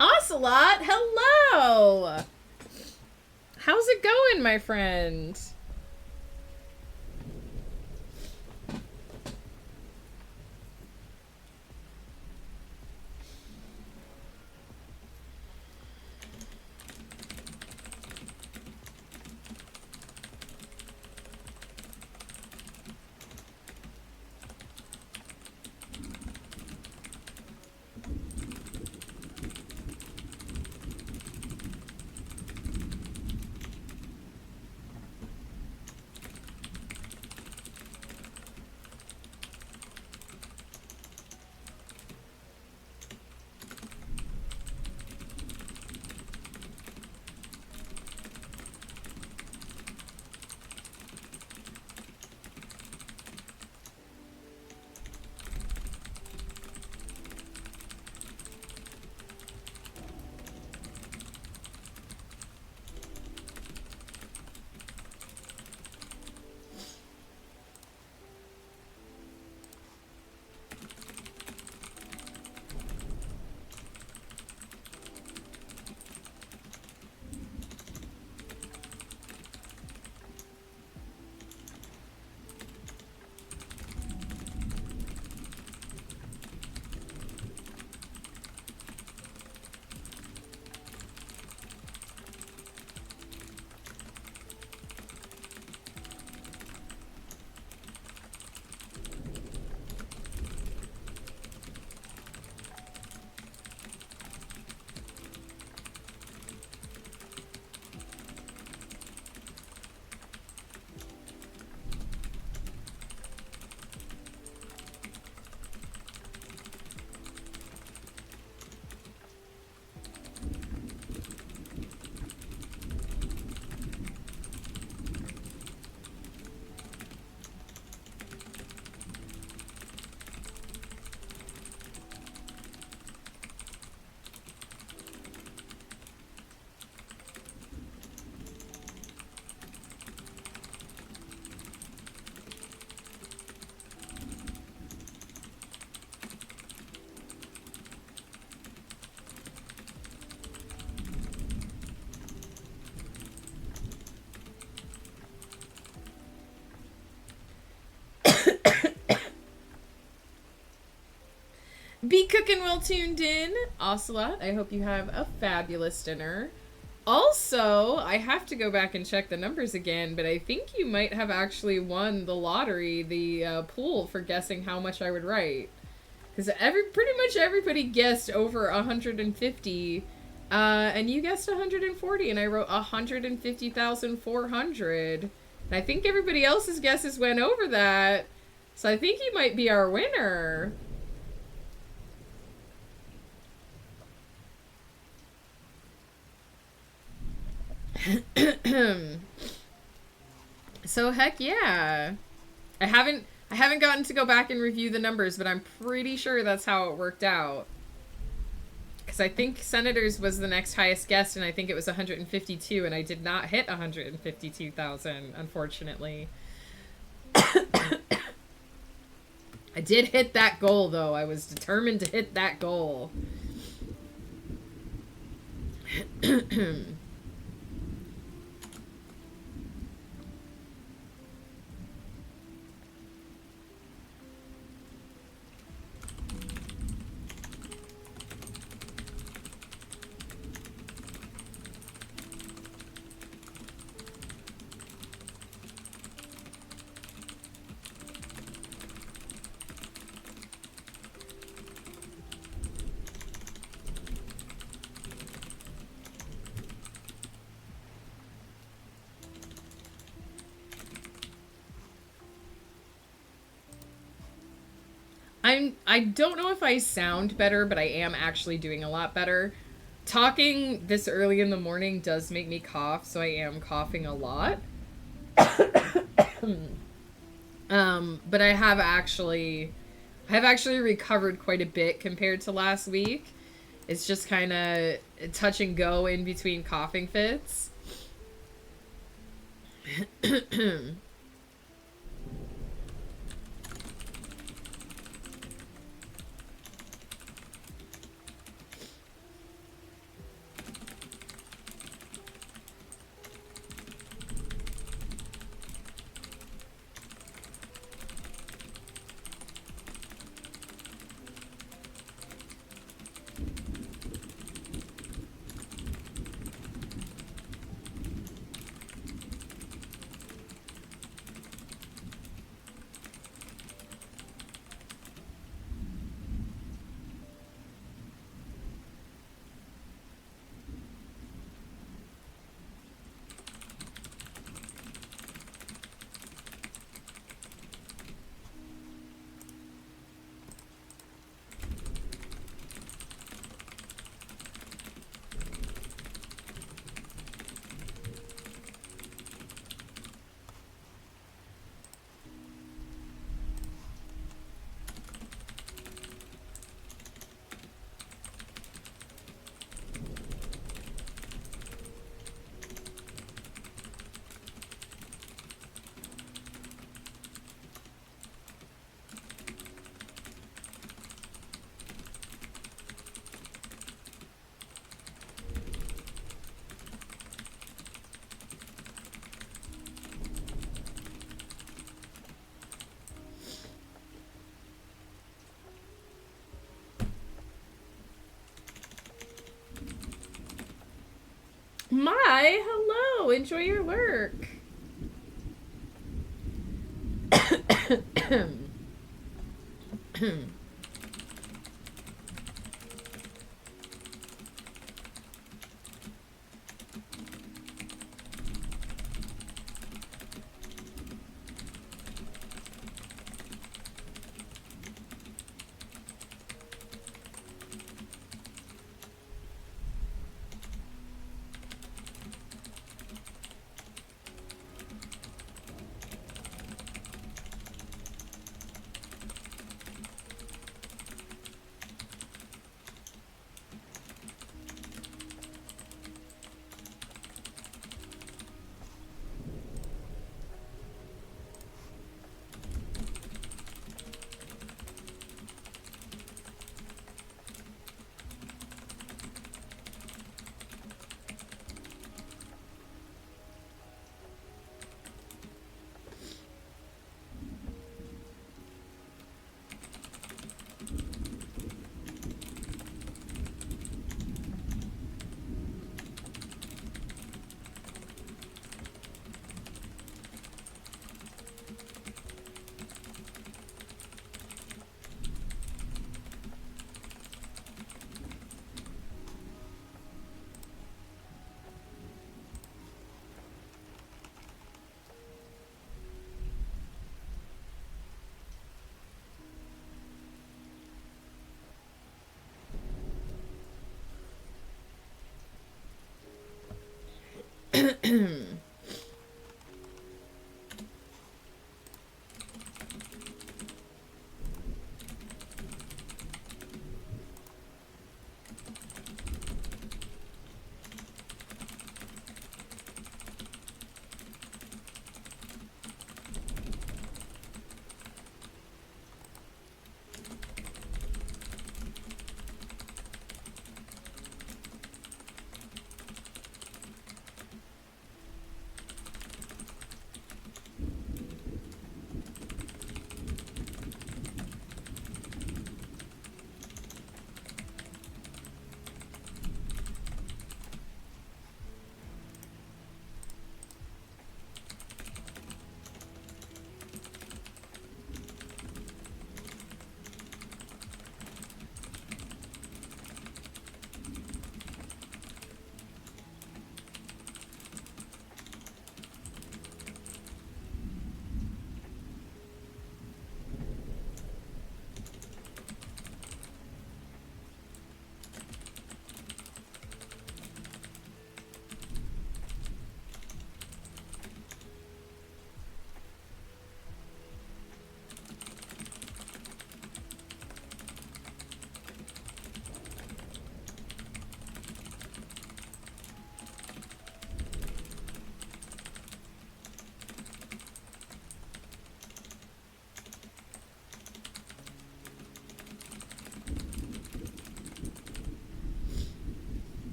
Ocelot, hello! How's it going, my friend? Be cooking well tuned in. Ocelot, I hope you have a fabulous dinner. Also, I have to go back and check the numbers again, but I think you might have actually won the lottery, the pool for guessing how much I would write. Because pretty much everybody guessed over 150, and you guessed 140, and I wrote 150,400. And I think everybody else's guesses went over that, so I think you might be our winner. So heck yeah. I haven't gotten to go back and review the numbers, but I'm pretty sure that's how it worked out. Because I think Senators was the next highest guess, and I think it was 152, and I did not hit 152,000, unfortunately. I did hit that goal, though. I was determined to hit that goal. I don't know if I sound better, but I am actually doing a lot better. Talking this early in the morning does make me cough, so I am coughing a lot. But I have actually recovered quite a bit compared to last week. It's just kind of touch and go in between coughing fits. My, hello, enjoy your lurk.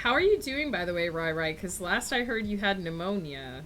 How are you doing, by the way, Rai? Because last I heard you had pneumonia.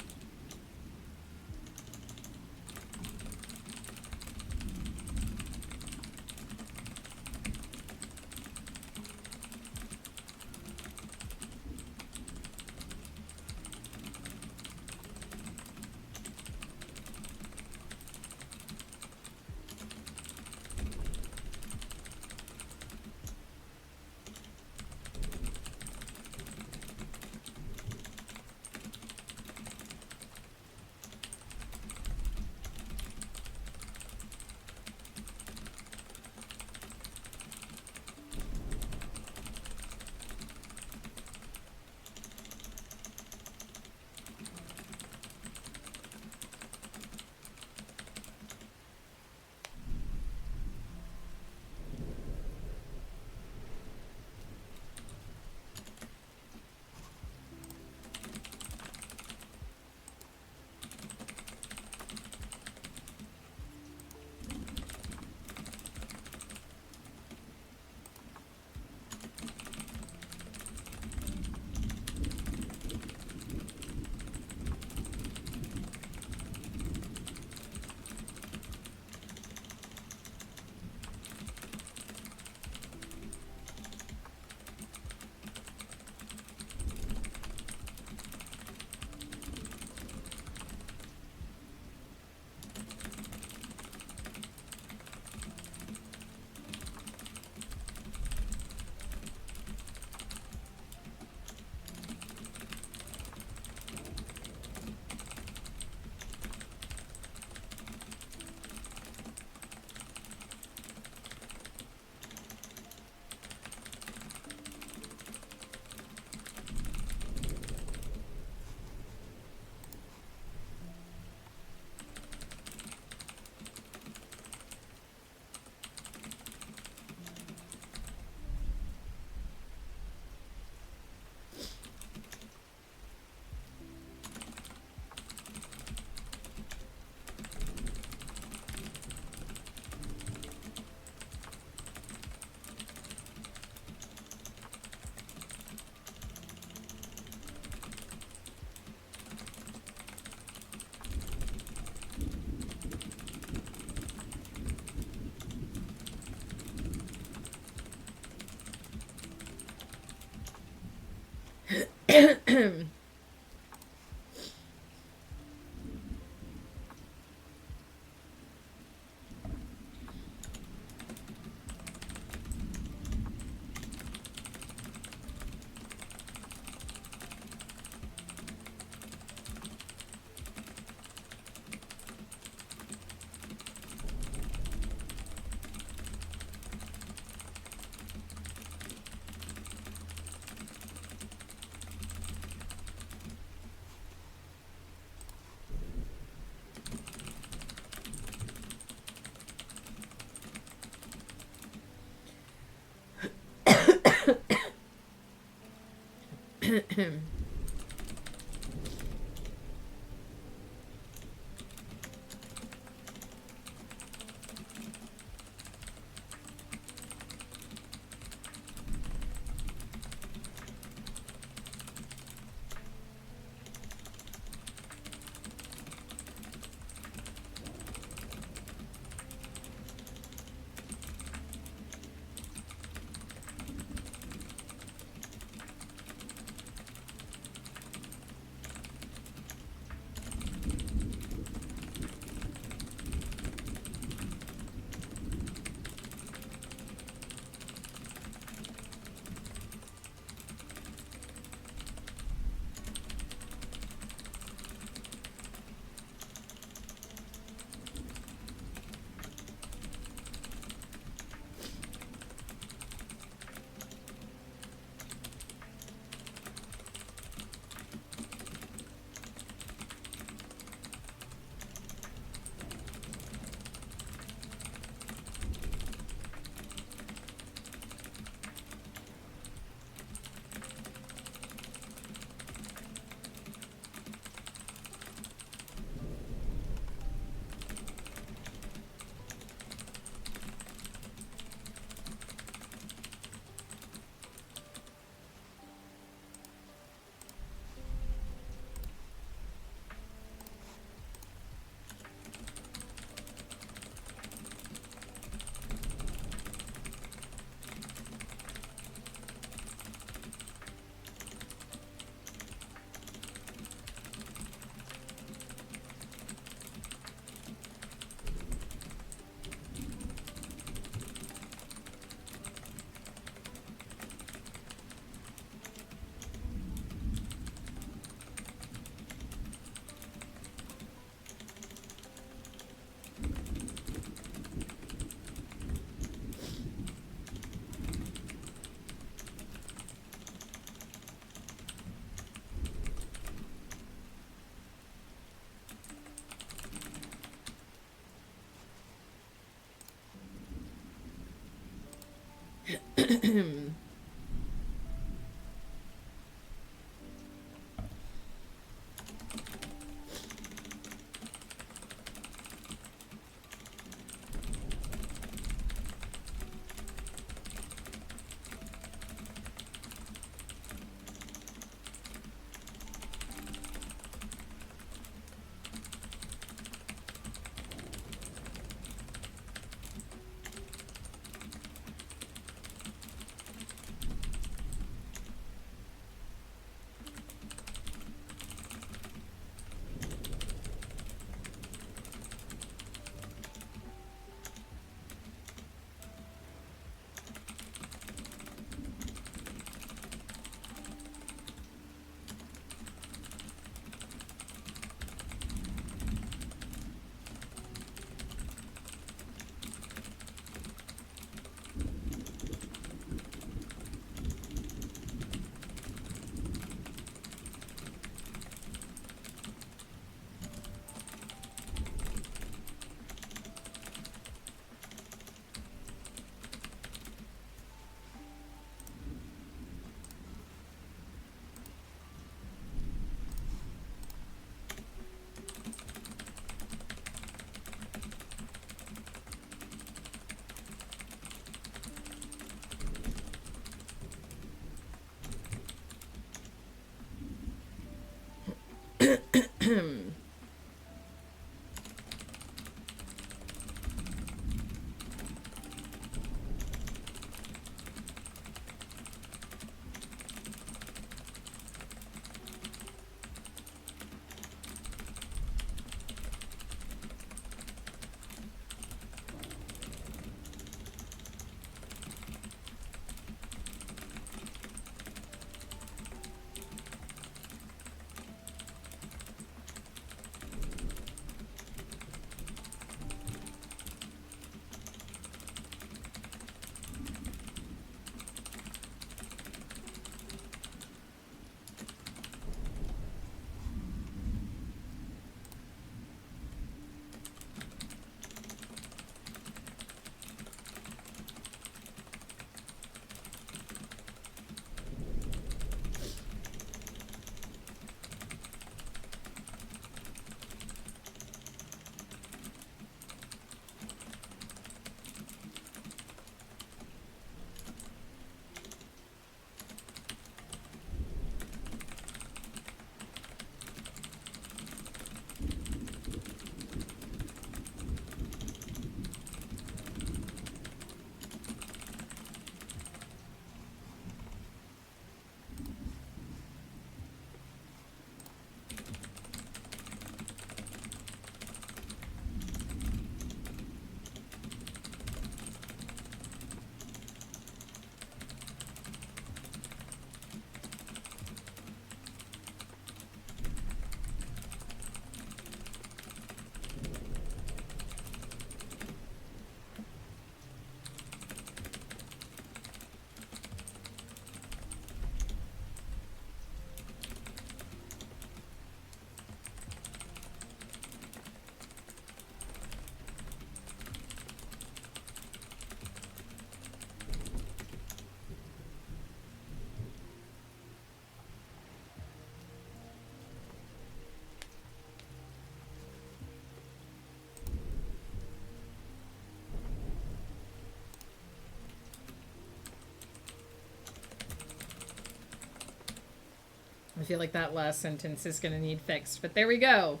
I feel like that last sentence is going to need fixed, but there we go.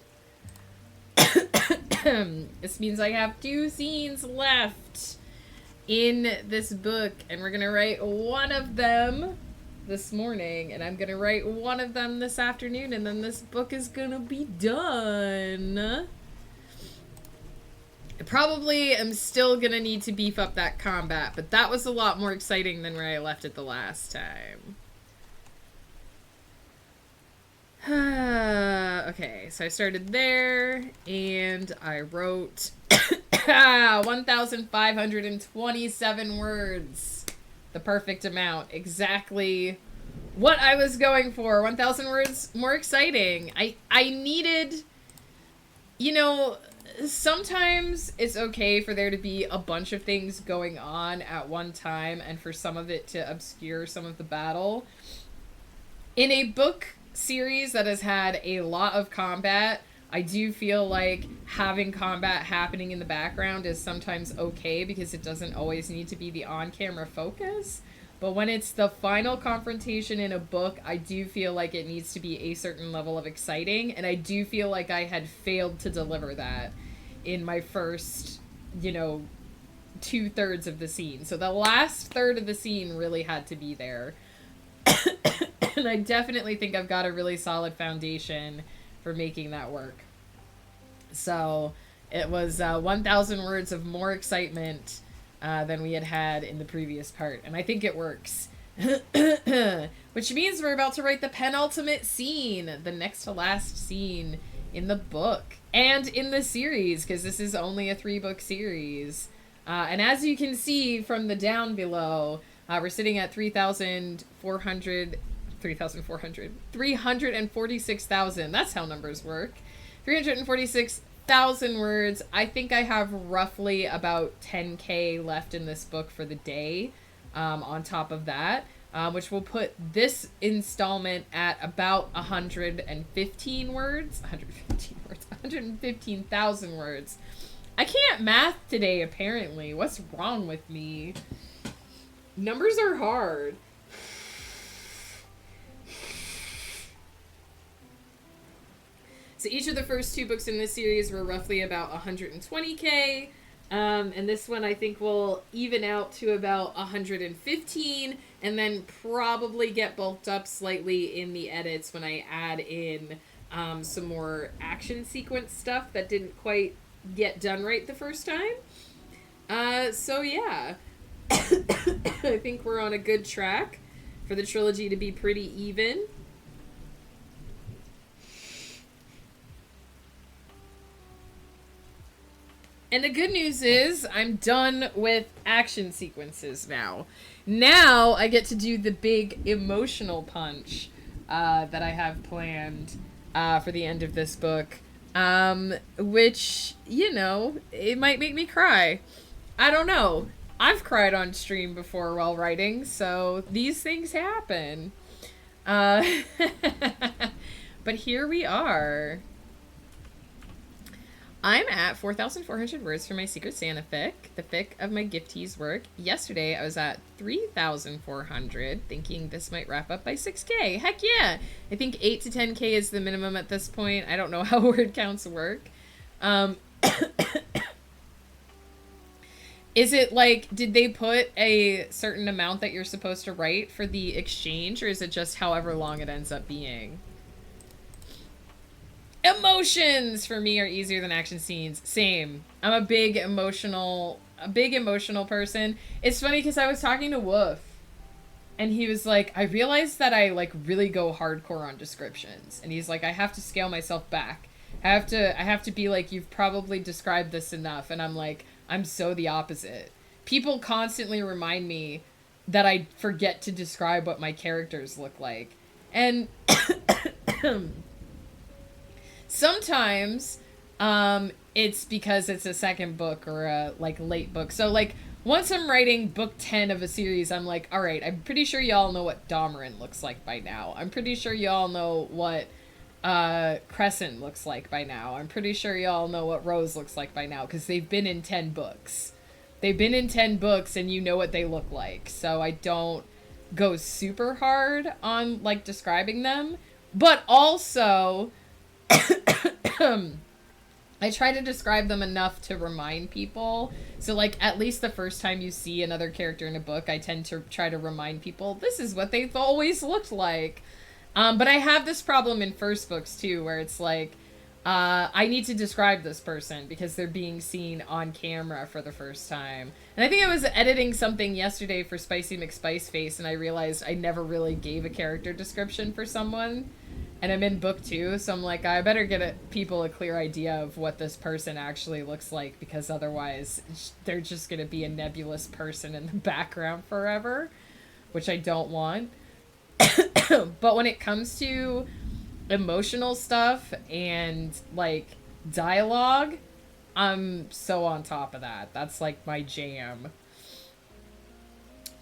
This means I have 2 scenes left in this book, and we're going to write one of them this morning, and I'm going to write one of them this afternoon, and then this book is going to be done. I probably am still going to need to beef up that combat, but that was a lot more exciting than where I left it the last time. Okay, so I started there, and I wrote 1,527 words. The perfect amount. Exactly what I was going for. 1,000 words more exciting. I needed, you know, sometimes it's okay for there to be a bunch of things going on at one time and for some of it to obscure some of the battle. In a book series that has had a lot of combat, I do feel like having combat happening in the background is sometimes okay because it doesn't always need to be the on-camera focus. But when it's the final confrontation in a book, I do feel like it needs to be a certain level of exciting, and I do feel like I had failed to deliver that in my first, 2/3 of the scene. So the last third of the scene really had to be there. And I definitely think I've got a really solid foundation for making that work. So it was 1,000 words of more excitement than we had in the previous part. And I think it works. Which means we're about to write the penultimate scene, the next to last scene in the book. And in the series, because this is only a 3-book series. And as you can see from the down below, we're sitting at 346,000. That's how numbers work. 346,000 words. I think I have roughly about 10K left in this book for the day on top of that, which will put this installment at about 115,000 words. 115,000 words. I can't math today, apparently. What's wrong with me? Numbers are hard. So each of the first 2 books in this series were roughly about 120K. And this one I think will even out to about 115, and then probably get bulked up slightly in the edits when I add in some more action sequence stuff that didn't quite get done right the first time. So yeah. I think we're on a good track for the trilogy to be pretty even. And the good news is I'm done with action sequences now. Now I get to do the big emotional punch that I have planned for the end of this book, which, it might make me cry. I don't know. I've cried on stream before while writing, so these things happen. But here we are. I'm at 4,400 words for my Secret Santa fic, the fic of my giftees work. Yesterday, I was at 3,400, thinking this might wrap up by 6K. Heck yeah! I think 8 to 10K is the minimum at this point. I don't know how word counts work. Is it like, did they put a certain amount that you're supposed to write for the exchange, or is it just however long it ends up being? Emotions for me are easier than action scenes. Same. I'm a big emotional person. It's funny because I was talking to Woof, and he was like, I realized that I really go hardcore on descriptions, and he's like, I have to scale myself back. I have to be like, you've probably described this enough, and I'm like, I'm so the opposite. People constantly remind me that I forget to describe what my characters look like, and sometimes it's because it's a second book or a late book. So once I'm writing book 10 of a series, I'm like, all right, I'm pretty sure y'all know what Domarin looks like by now. I'm pretty sure y'all know what Crescent looks like by now. I'm pretty sure y'all know what Rose looks like by now because they've been in 10 books. They've been in 10 books and you know what they look like. So I don't go super hard on describing them. But also, I try to describe them enough to remind people. So, like, at least the first time you see another character in a book, I tend to try to remind people, this is what they've always looked like. But I have this problem in first books, too, where it's like, I need to describe this person because they're being seen on camera for the first time. And I think I was editing something yesterday for Spicy McSpiceface, and I realized I never really gave a character description for someone. And I'm in book 2, so I'm like, I better get people a clear idea of what this person actually looks like, because otherwise they're just going to be a nebulous person in the background forever, which I don't want. But when it comes to emotional stuff and, like, dialogue, I'm so on top of that. That's, like, my jam.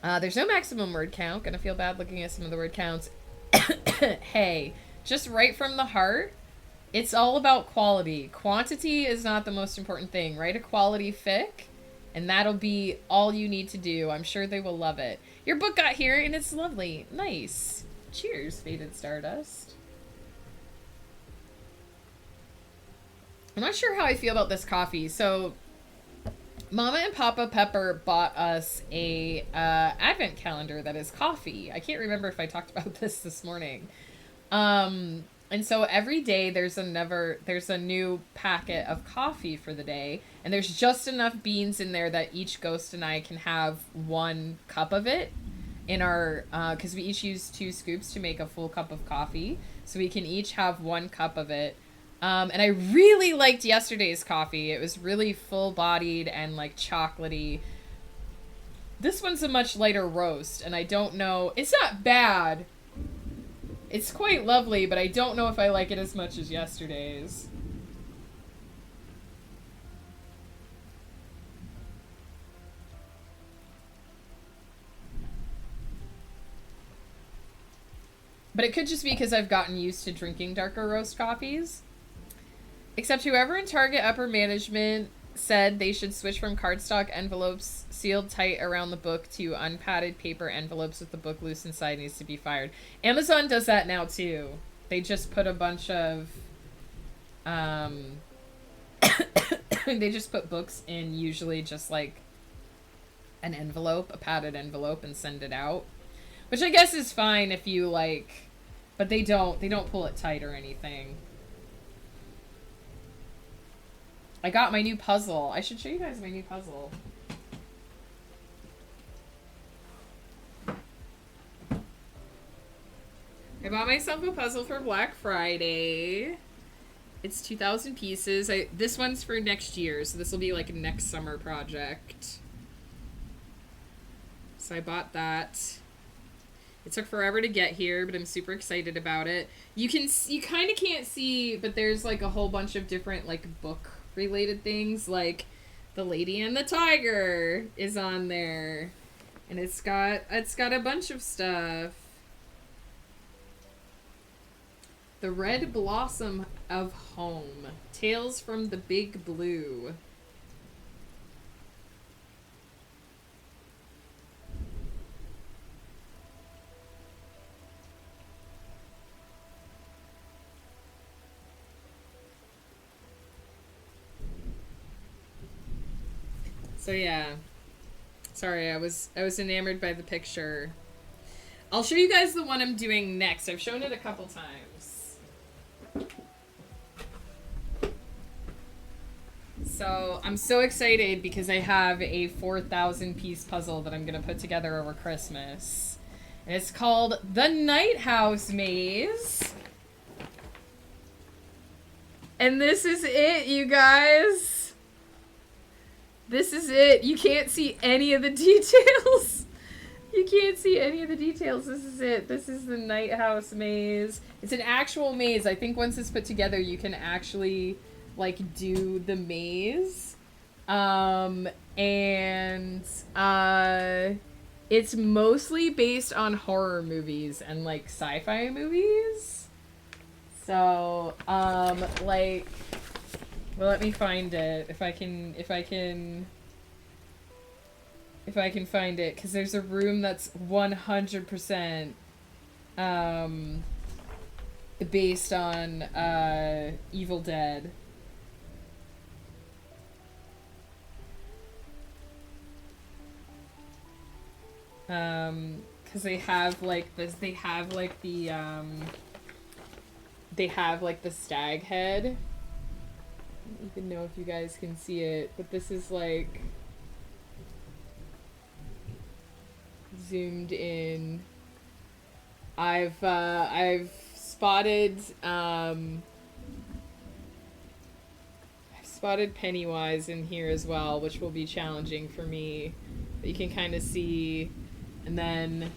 There's no maximum word count. Gonna feel bad looking at some of the word counts. Hey. Just right from the heart, it's all about quality. Quantity is not the most important thing. Write a quality fic, and that'll be all you need to do. I'm sure they will love it. Your book got here, and it's lovely. Nice. Cheers, Faded Stardust. I'm not sure how I feel about this coffee. So, Mama and Papa Pepper bought us a advent calendar that is coffee. I can't remember if I talked about this morning. And so every day there's a new packet of coffee for the day, and there's just enough beans in there that each ghost and I can have 1 cup of it in our, cause we each use 2 scoops to make a full cup of coffee. So we can each have 1 cup of it. And I really liked yesterday's coffee. It was really full bodied and like chocolatey. This one's a much lighter roast, and I don't know, it's not bad. It's quite lovely, but I don't know if I like it as much as yesterday's. But it could just be because I've gotten used to drinking darker roast coffees. Except whoever in Target upper management said they should switch from cardstock envelopes sealed tight around the book to unpadded paper envelopes with the book loose inside needs to be fired. Amazon does that now too. They just put a bunch of they just put books in usually just like an envelope, a padded envelope, and send it out. Which I guess is fine if you like, but they don't pull it tight or anything. I got my new puzzle. I should show you guys my new puzzle. I bought myself a puzzle for Black Friday. It's 2,000 pieces. This one's for next year, so this will be like a next summer project. So I bought that. It took forever to get here, but I'm super excited about it. You kind of can't see, but there's like a whole bunch of different like book related things, like the Lady and the Tiger is on there, and it's got a bunch of stuff. The Red Blossom of Home, Tales from the Big Blue. So yeah, sorry, I was enamored by the picture. I'll show you guys the one I'm doing next. I've shown it a couple times. So I'm so excited because I have a 4,000 piece puzzle that I'm gonna put together over Christmas, and it's called The Night House Maze. And this is it, you guys. This is it. You can't see any of the details. You can't see any of the details. This is it. This is the Night House Maze. It's an actual maze. I think once it's put together, you can actually, like, do the maze. It's mostly based on horror movies and, like, sci-fi movies. So, like... Well, let me find it, if I can find it, because there's a room that's 100%, based on Evil Dead. Because they have like this, they have like the stag head. I don't even know if you guys can see it, but this is like zoomed in. I've spotted Pennywise in here as well, which will be challenging for me. But you can kind of see, and then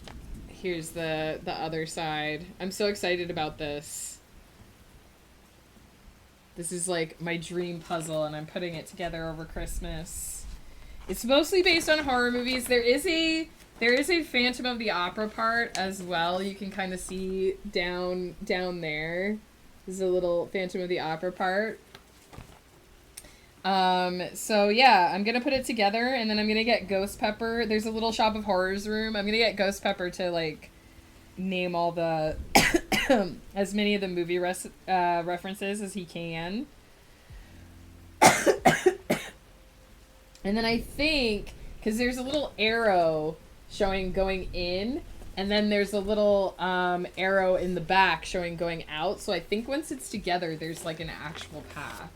here's the other side. I'm so excited about this. This is like my dream puzzle, and I'm putting it together over Christmas. It's mostly based on horror movies. There is a Phantom of the Opera part as well. You can kind of see down there. There's a little Phantom of the Opera part. So yeah, I'm gonna put it together, and then I'm gonna get Ghost Pepper. There's a little Shop of Horrors room. I'm gonna get Ghost Pepper to like name all the as many of the movie references as he can. And then I think, because there's a little arrow showing going in, and then there's a little arrow in the back showing going out. So I think once it's together, there's like an actual path.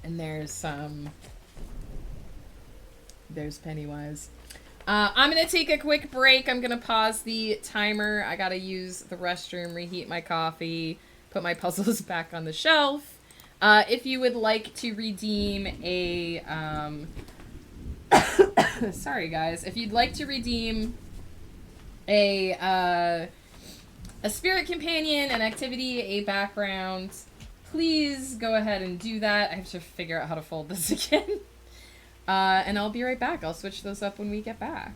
And there's Pennywise. I'm gonna take a quick break. I'm gonna pause the timer. I gotta use the restroom, reheat my coffee, put my puzzles back on the shelf. If you would like to redeem a sorry guys, if you'd like to redeem a spirit companion, an activity, a background, please go ahead and do that. I have to figure out how to fold this again. And I'll be right back. I'll switch those up when we get back.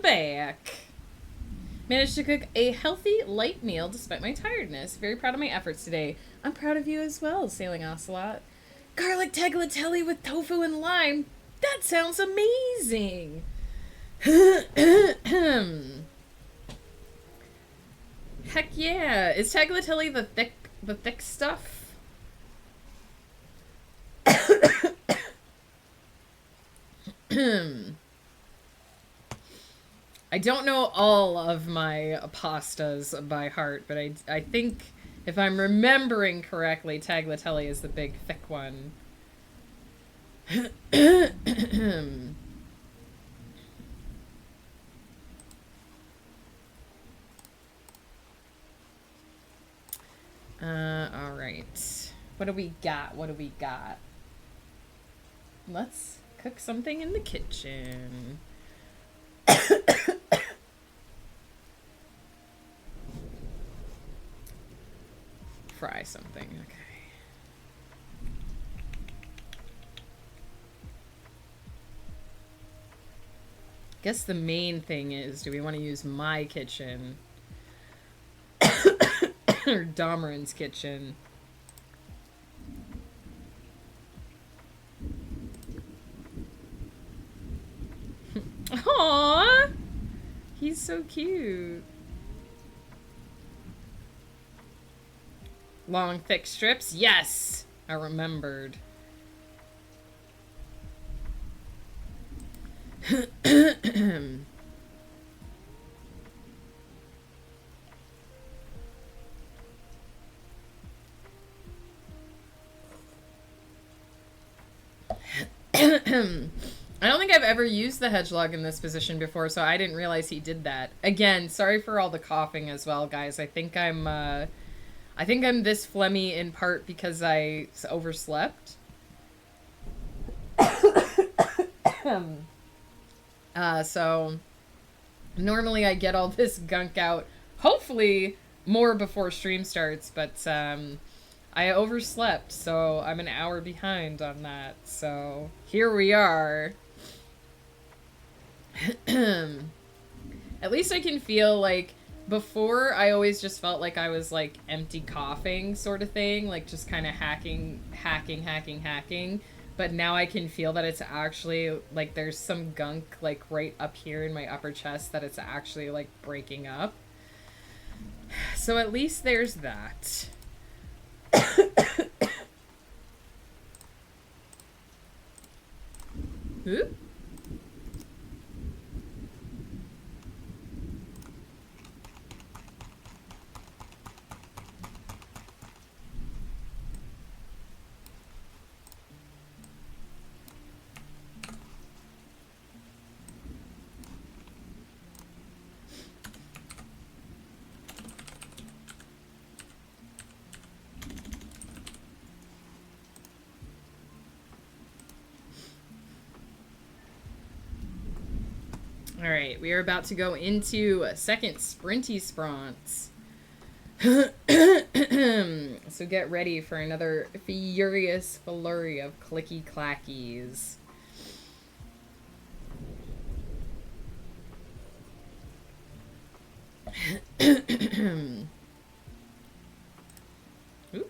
back. Managed to cook a healthy, light meal despite my tiredness. Very proud of my efforts today. I'm proud of you as well, Sailing Ocelot. Garlic tagliatelle with tofu and lime. That sounds amazing. Heck yeah. Is tagliatelle the thick stuff? I don't know all of my pastas by heart, but I think if I'm remembering correctly, tagliatelle is the big thick one. All right. What do we got? What do we got? Let's cook something in the kitchen. Fry something. Okay. Guess the main thing is, do we want to use my kitchen or Domeren's kitchen? Aww, he's so cute. Long, thick strips? Yes! I remembered. I don't think I've ever used the hedgehog in this position before, so I didn't realize he did that. Again, sorry for all the coughing as well, guys. I think I'm this phlegmy in part because I overslept. So normally I get all this gunk out, hopefully more before stream starts, but I overslept, so I'm an hour behind on that. So here we are. At least I can feel like before I always just felt like I was like empty coughing sort of thing, like just kind of hacking. But now I can feel that it's actually like there's some gunk like right up here in my upper chest that it's actually like breaking up. So at least there's that. Oop. Alright, we are about to go into a second sprinty sprants. So get ready for another furious flurry of clicky clackies. Oop.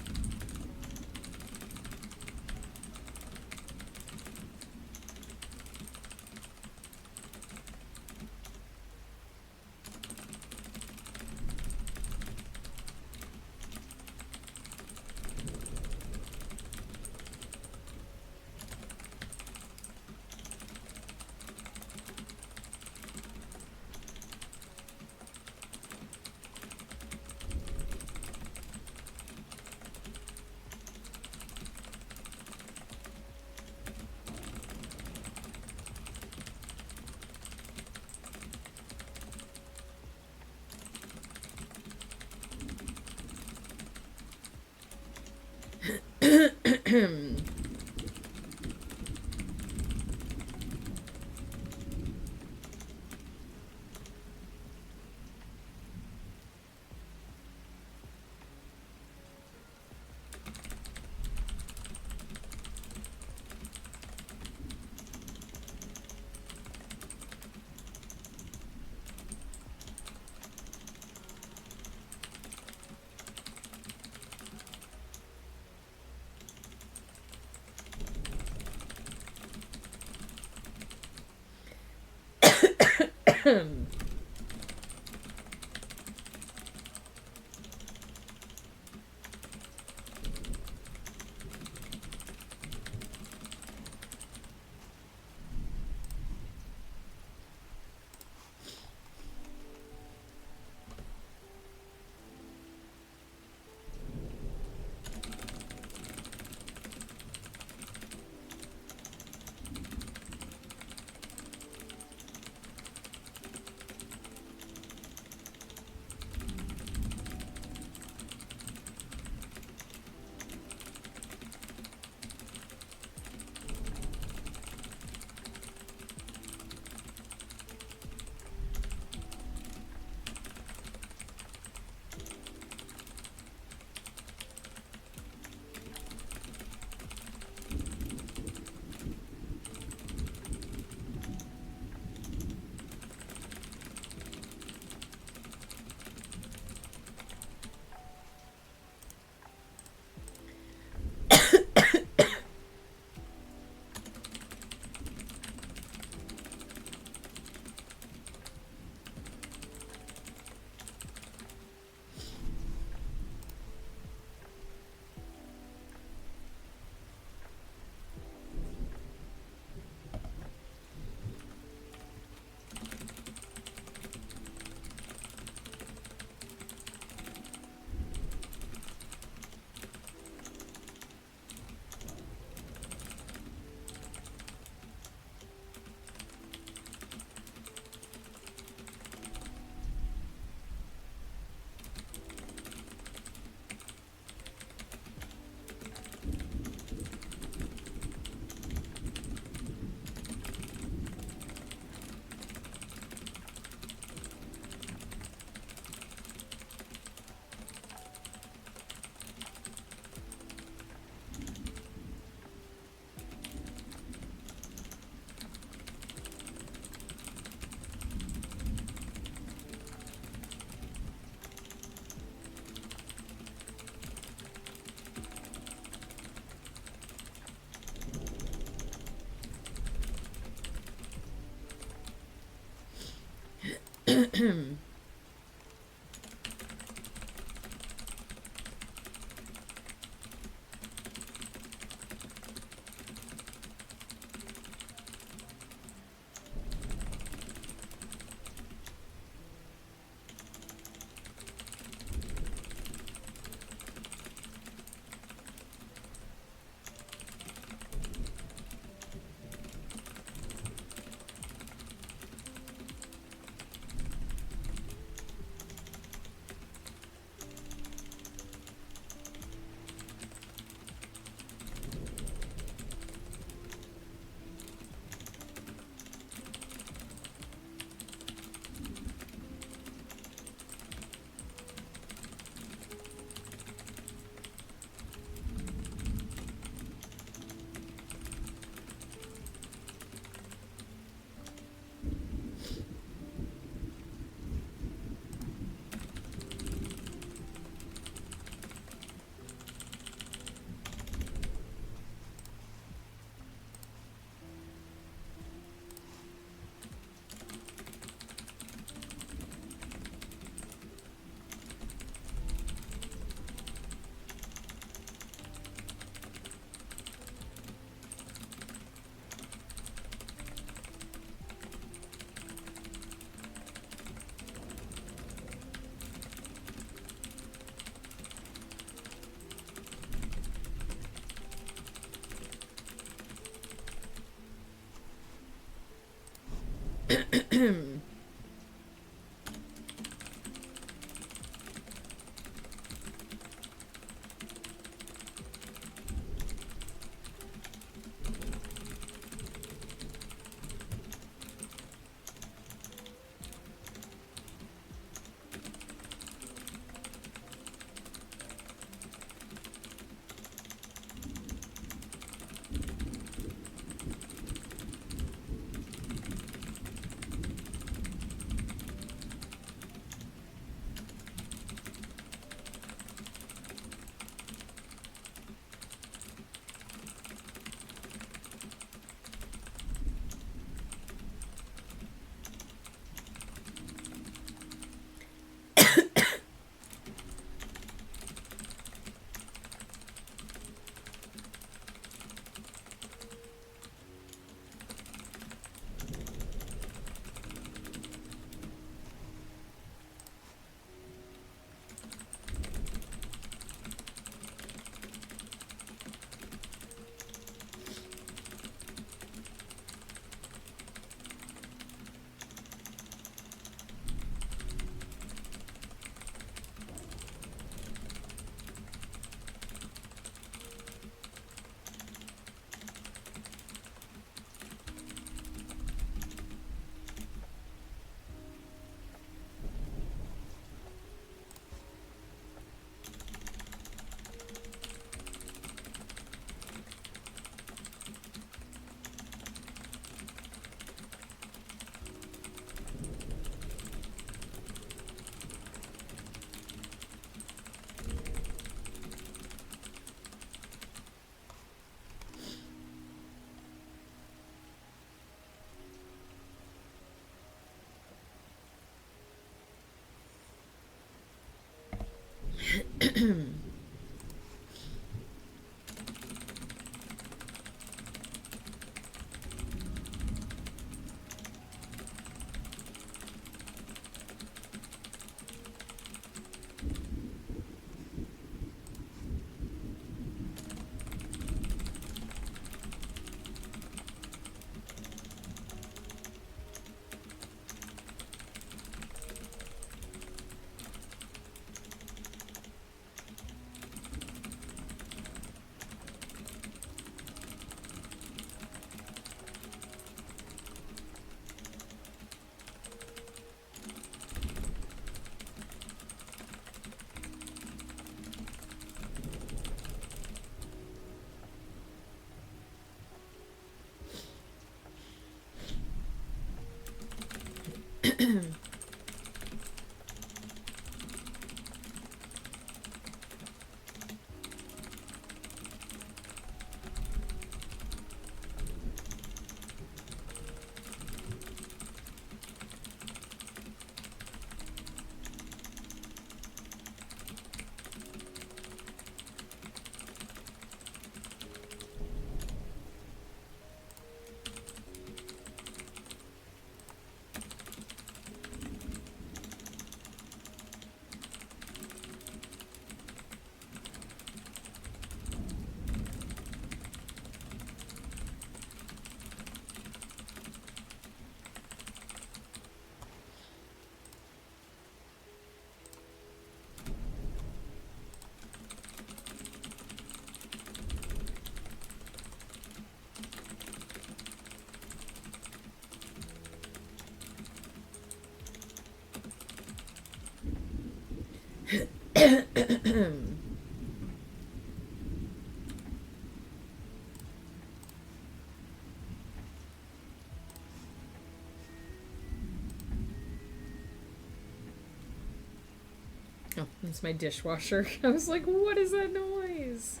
Oh, that's my dishwasher. I was like, what is that noise?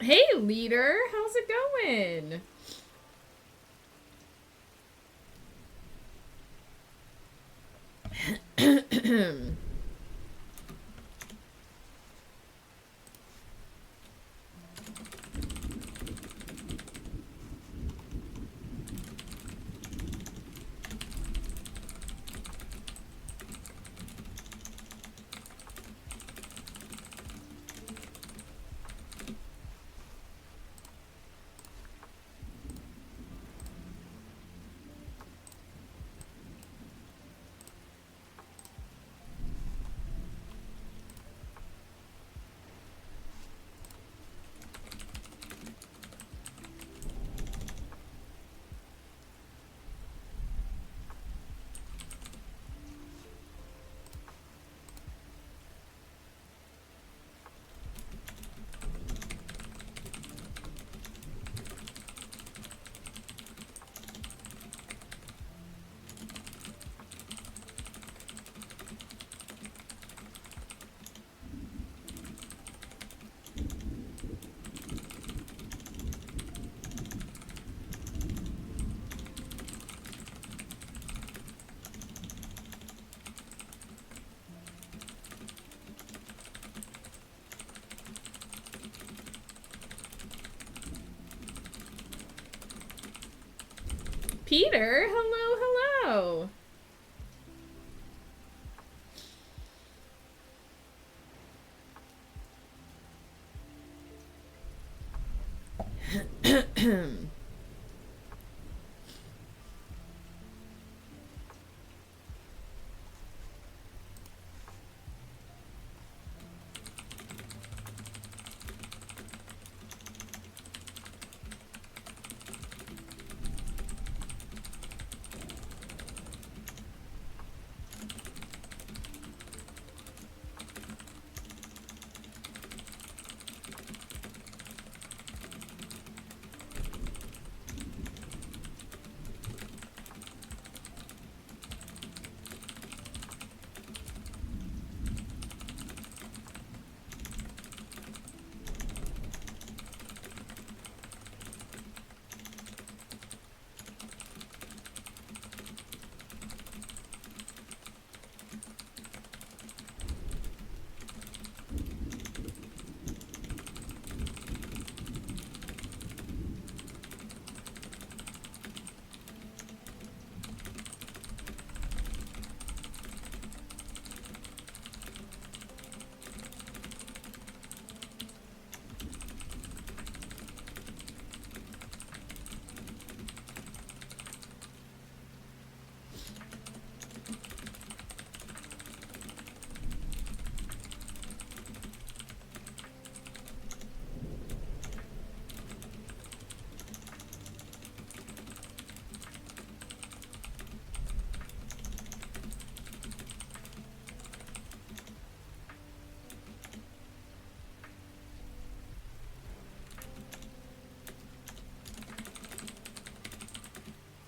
Hey, leader. How's it going? Peter, hello, hello.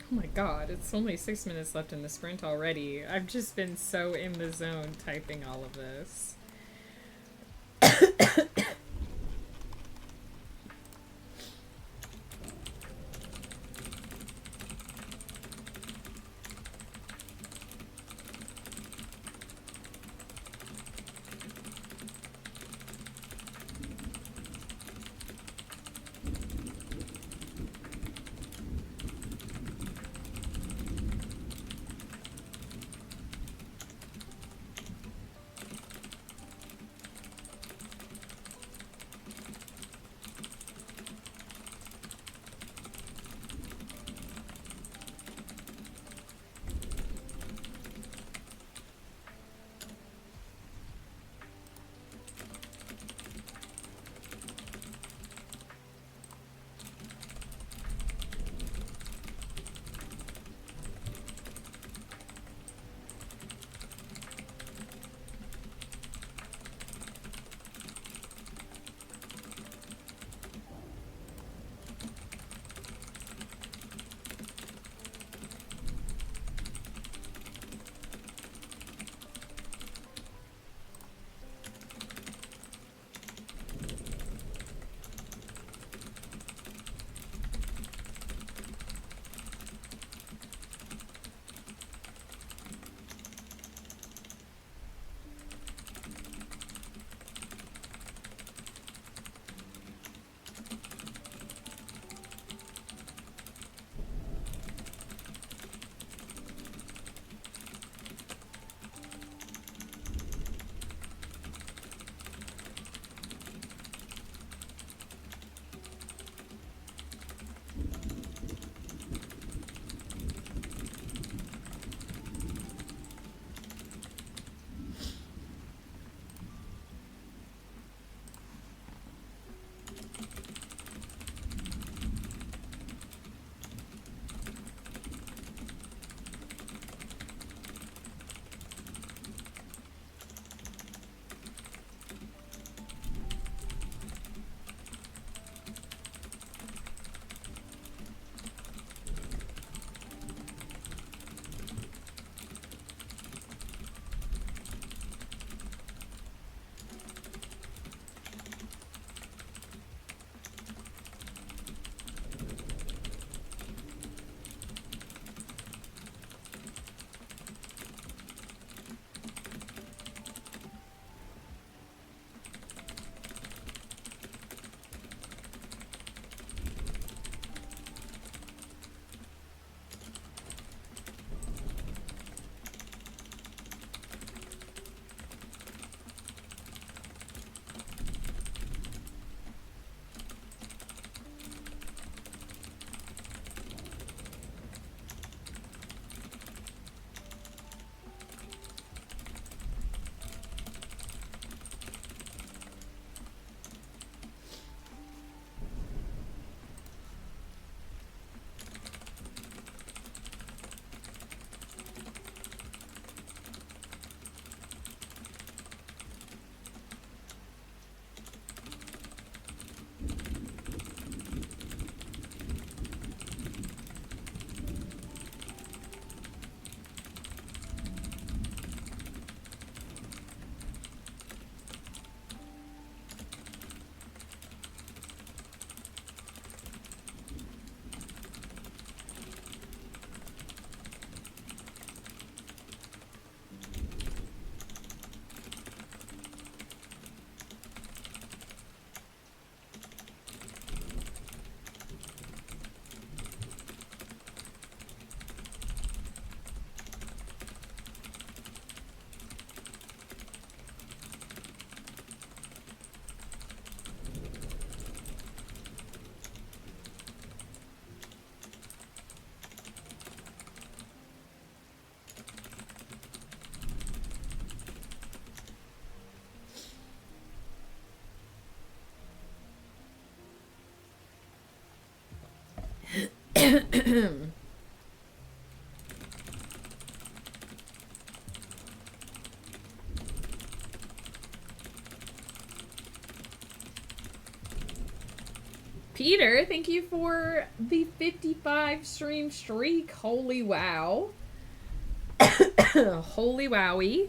Oh my god, it's only 6 minutes left in the sprint already. I've just been so in the zone typing all of this. Peter, thank you for the 55 stream streak. Holy wow. Holy wowie.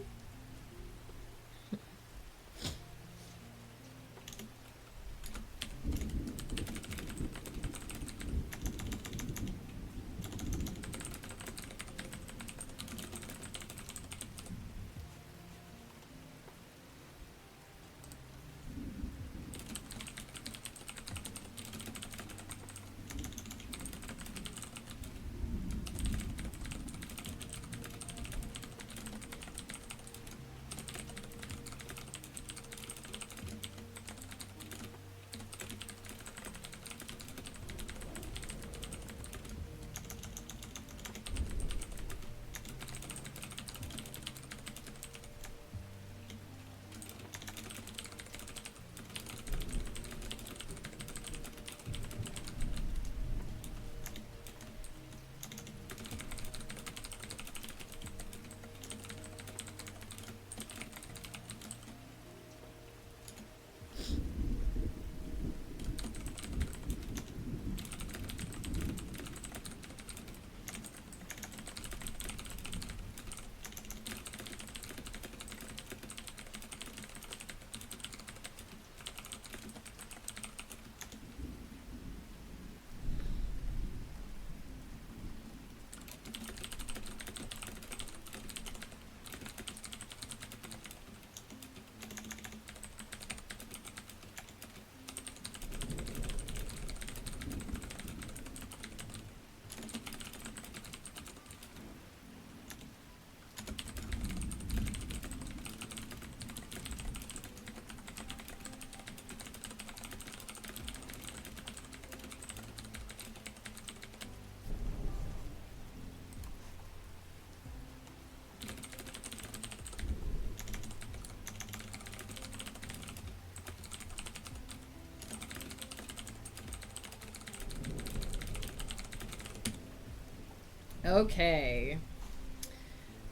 Okay.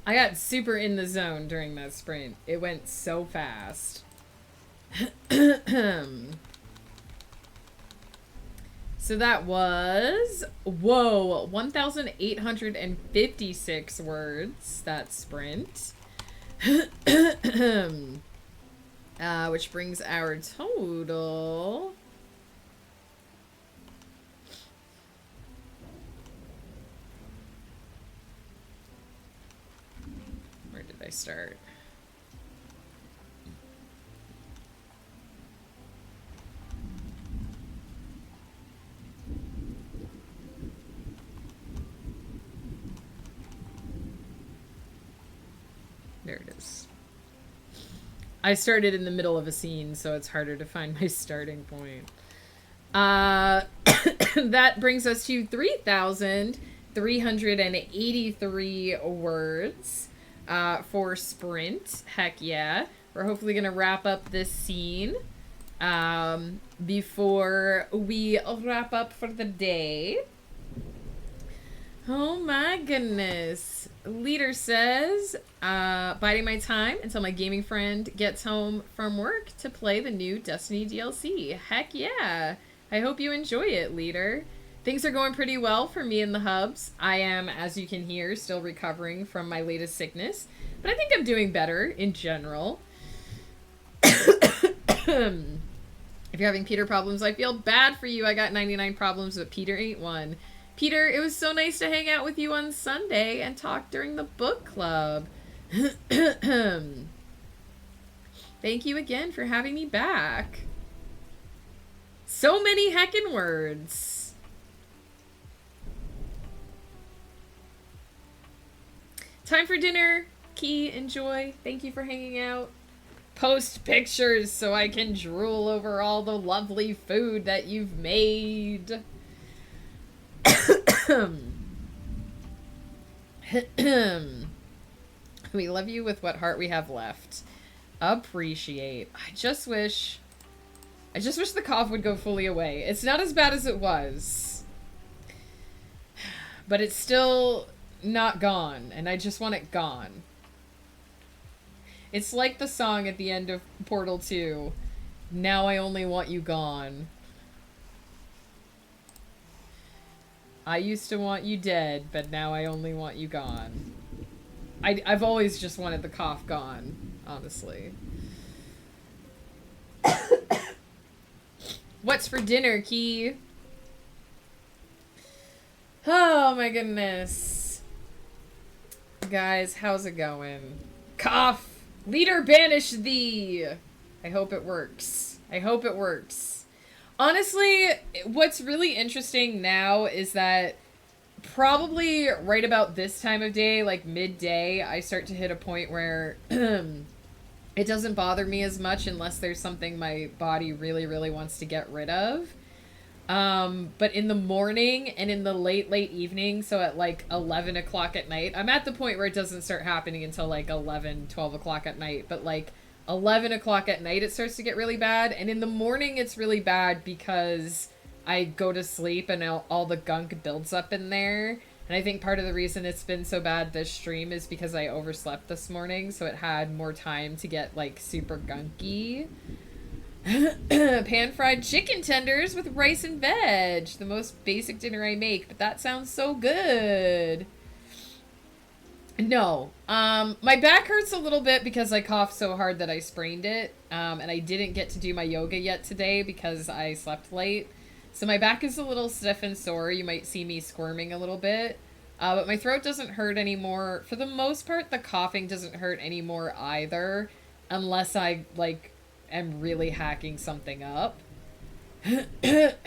I got super in the zone during that sprint. It went so fast. So that was, whoa, 1,856 words, that sprint. Which brings our total... Where did I start? There it is. I started in the middle of a scene, so it's harder to find my starting point. That brings us to 3,383 words for sprint. Heck yeah. We're hopefully going to wrap up this scene before we wrap up for the day. Oh my goodness. Leader says, biding my time until my gaming friend gets home from work to play the new Destiny DLC. Heck yeah. I hope you enjoy it, Leader. Things are going pretty well for me in the hubs. I am, as you can hear, still recovering from my latest sickness, but I think I'm doing better in general. If you're having Peter problems, I feel bad for you. I got 99 problems, but Peter ain't one. Peter, it was so nice to hang out with you on Sunday and talk during the book club. Thank you again for having me back. So many heckin' words. Time for dinner. Key, enjoy. Thank you for hanging out. Post pictures so I can drool over all the lovely food that you've made. We love you with what heart we have left. Appreciate. I just wish the cough would go fully away. It's not as bad as it was. But it's still not gone, and I just want it gone. It's like the song at the end of Portal 2. Now I only want you gone. I used to want you dead, but now I only want you gone. I've always just wanted the cough gone, honestly. What's for dinner, Key? Oh my goodness. Guys, how's it going? Cough! Leader banish thee! I hope it works. I hope it works. Honestly, what's really interesting now is that probably right about this time of day, like midday, I start to hit a point where it doesn't bother me as much unless there's something my body really, really wants to get rid of. But in the morning and in the late evening, so at like 11 o'clock at night, I'm at the point where it doesn't start happening until like 11, 12 o'clock at night, but like 11 o'clock at night, it starts to get really bad. And in the morning, it's really bad because I go to sleep and all the gunk builds up in there. And I think part of the reason it's been so bad this stream is because I overslept this morning, so it had more time to get like super gunky. Pan-fried chicken tenders with rice and veg. The most basic dinner I make, but that sounds so good. No. My back hurts a little bit because I coughed so hard that I sprained it. And I didn't get to do my yoga yet today because I slept late. So my back is a little stiff and sore. You might see me squirming a little bit. But my throat doesn't hurt anymore. For the most part, the coughing doesn't hurt anymore either. Unless I, like, am really hacking something up. But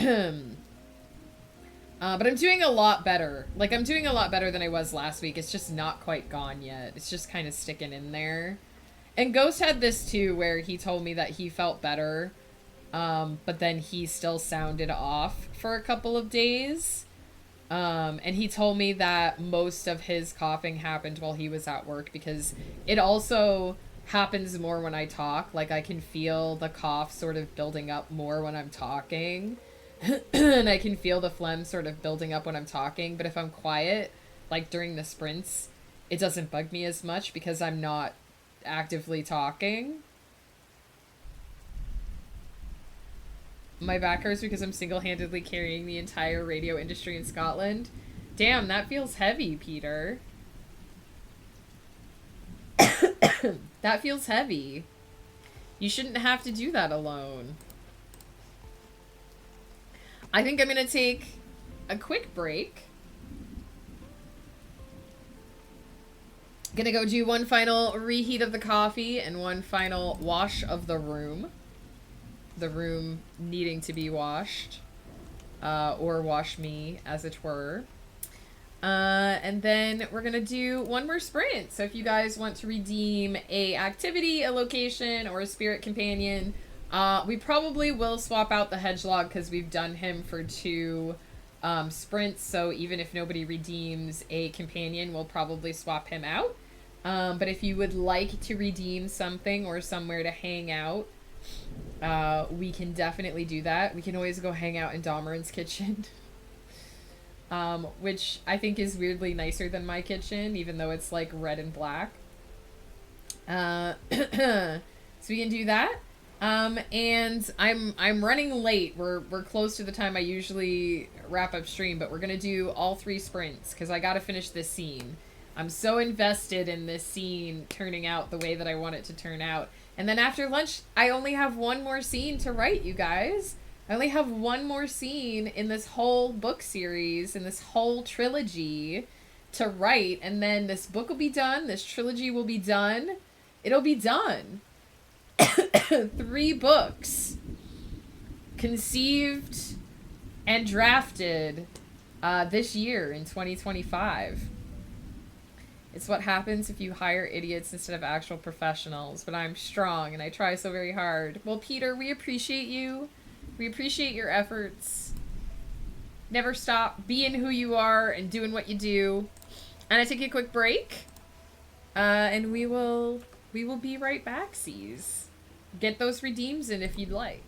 I'm doing a lot better. Like, I'm doing a lot better than I was last week. It's just not quite gone yet. It's just kind of sticking in there. And Ghost had this too, where he told me that he felt better. But then he still sounded off for a couple of days. And he told me that most of his coughing happened while he was at work because it also happens more when I talk. Like, I can feel the cough sort of building up more when I'm talking. And I can feel the phlegm sort of building up when I'm talking. But if I'm quiet, like during the sprints, it doesn't bug me as much because I'm not actively talking. My back hurts because I'm single-handedly carrying the entire radio industry in Scotland. Damn, that feels heavy, Peter. That feels heavy. You shouldn't have to do that alone. I think I'm gonna take a quick break. Gonna go do one final reheat of the coffee and one final wash of the room. The room needing to be washed. Or wash me, as it were. And then we're gonna do one more sprint. So if you guys want to redeem a activity, a location, or a spirit companion, we probably will swap out the hedgelog because we've done him for 2 sprints. So even if nobody redeems a companion, we'll probably swap him out. But if you would like to redeem something or somewhere to hang out, we can definitely do that. We can always go hang out in Domeran's kitchen. Which I think is weirdly nicer than my kitchen, even though it's like red and black. So we can do that. And I'm running late. We're close to the time I usually wrap up stream, but we're gonna do all 3 sprints because I gotta finish this scene. I'm so invested in this scene turning out the way that I want it to turn out. And then after lunch, I only have one more scene to write, you guys. I only have one more scene in this whole book series, in this whole trilogy to write, and then this book will be done, this trilogy will be done. It'll be done. 3 books conceived and drafted this year in 2025. It's what happens if you hire idiots instead of actual professionals, but I'm strong and I try so very hard. Well, Peter, we appreciate you. We appreciate your efforts. Never stop being who you are and doing what you do. And I take a quick break. And we will be right back, C's. Get those redeems in if you'd like.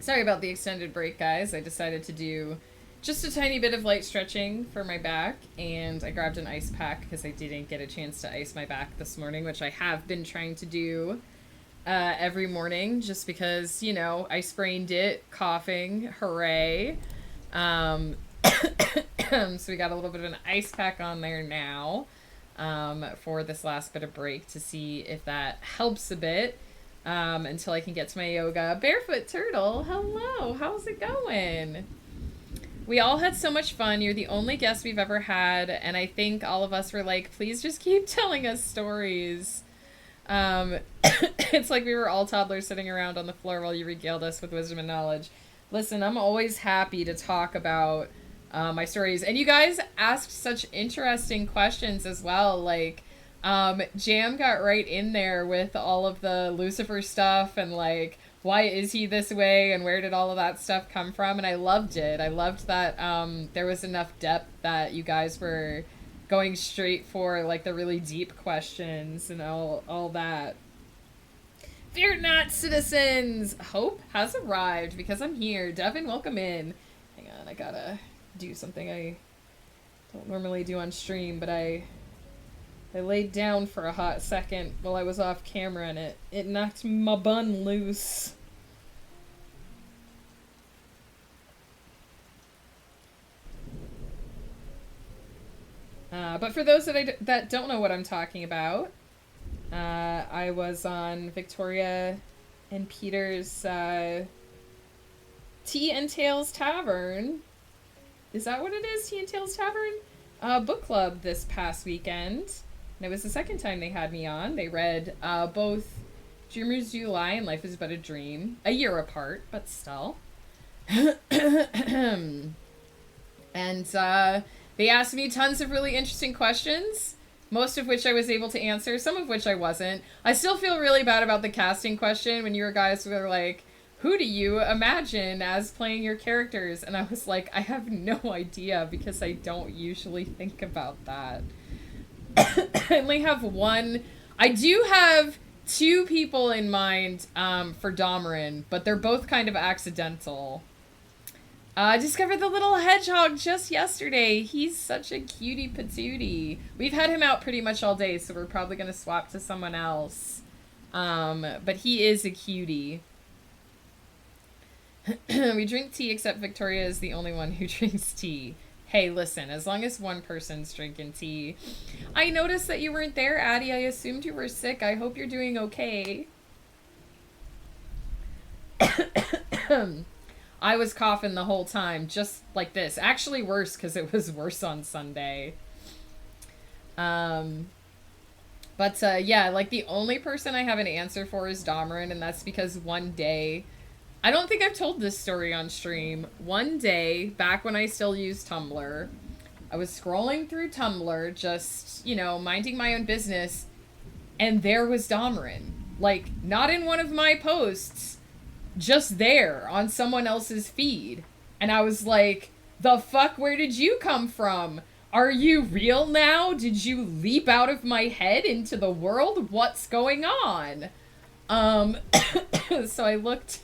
Sorry about the extended break, guys. I decided to do just a tiny bit of light stretching for my back, and I grabbed an ice pack because I didn't get a chance to ice my back this morning, which I have been trying to do every morning just because, you know, I sprained it, coughing, hooray. So we got a little bit of an ice pack on there now for this last bit of break to see if that helps a bit until I can get to my yoga. Barefoot Turtle, hello, how's it going? We all had so much fun. You're the only guest we've ever had, and I think all of us were like, please just keep telling us stories. It's like we were all toddlers sitting around on the floor while you regaled us with wisdom and knowledge. Listen, I'm always happy to talk about my stories. And you guys asked such interesting questions as well. Like, Jam got right in there with all of the Lucifer stuff and, like, why is he this way and where did all of that stuff come from? And I loved it. I loved that there was enough depth that you guys were going straight for, like, the really deep questions and all that. Fear not, citizens! Hope has arrived because I'm here. Devin, welcome in. Hang on, I gotta do something I don't normally do on stream, but I laid down for a hot second while I was off camera and it knocked my bun loose. But for those that don't know what I'm talking about, I was on Victoria and Peter's Tea and Tales Tavern. Is that what it is? Tea and Tales Tavern? Book club this past weekend. And it was the second time they had me on. They read both Dreamers Do Lie and Life is But a Dream. A year apart, but still. And they asked me tons of really interesting questions, most of which I was able to answer, some of which I wasn't. I still feel really bad about the casting question when you guys were like, who do you imagine as playing your characters? And I was like, I have no idea because I don't usually think about that. I only have one. I do have two people in mind for Domarin, but they're both kind of accidental. I discovered the little hedgehog just yesterday. He's such a cutie patootie. We've had him out pretty much all day, so we're probably going to swap to someone else. But he is a cutie. We drink tea, except Victoria is the only one who drinks tea. Hey, listen, as long as one person's drinking tea. I noticed that you weren't there, Addie. I assumed you were sick. I hope you're doing okay. I was coughing the whole time, just like this. Actually worse, because it was worse on Sunday. Yeah, like the only person I have an answer for is Domarin, and that's because one day... I don't think I've told this story on stream. One day, back when I still used Tumblr, I was scrolling through Tumblr, just, you know, minding my own business, and there was Domarin. Like, not in one of my posts, just there on someone else's feed. And I was like, the fuck, where did you come from? Are you real now? Did you leap out of my head into the world? What's going on? So I looked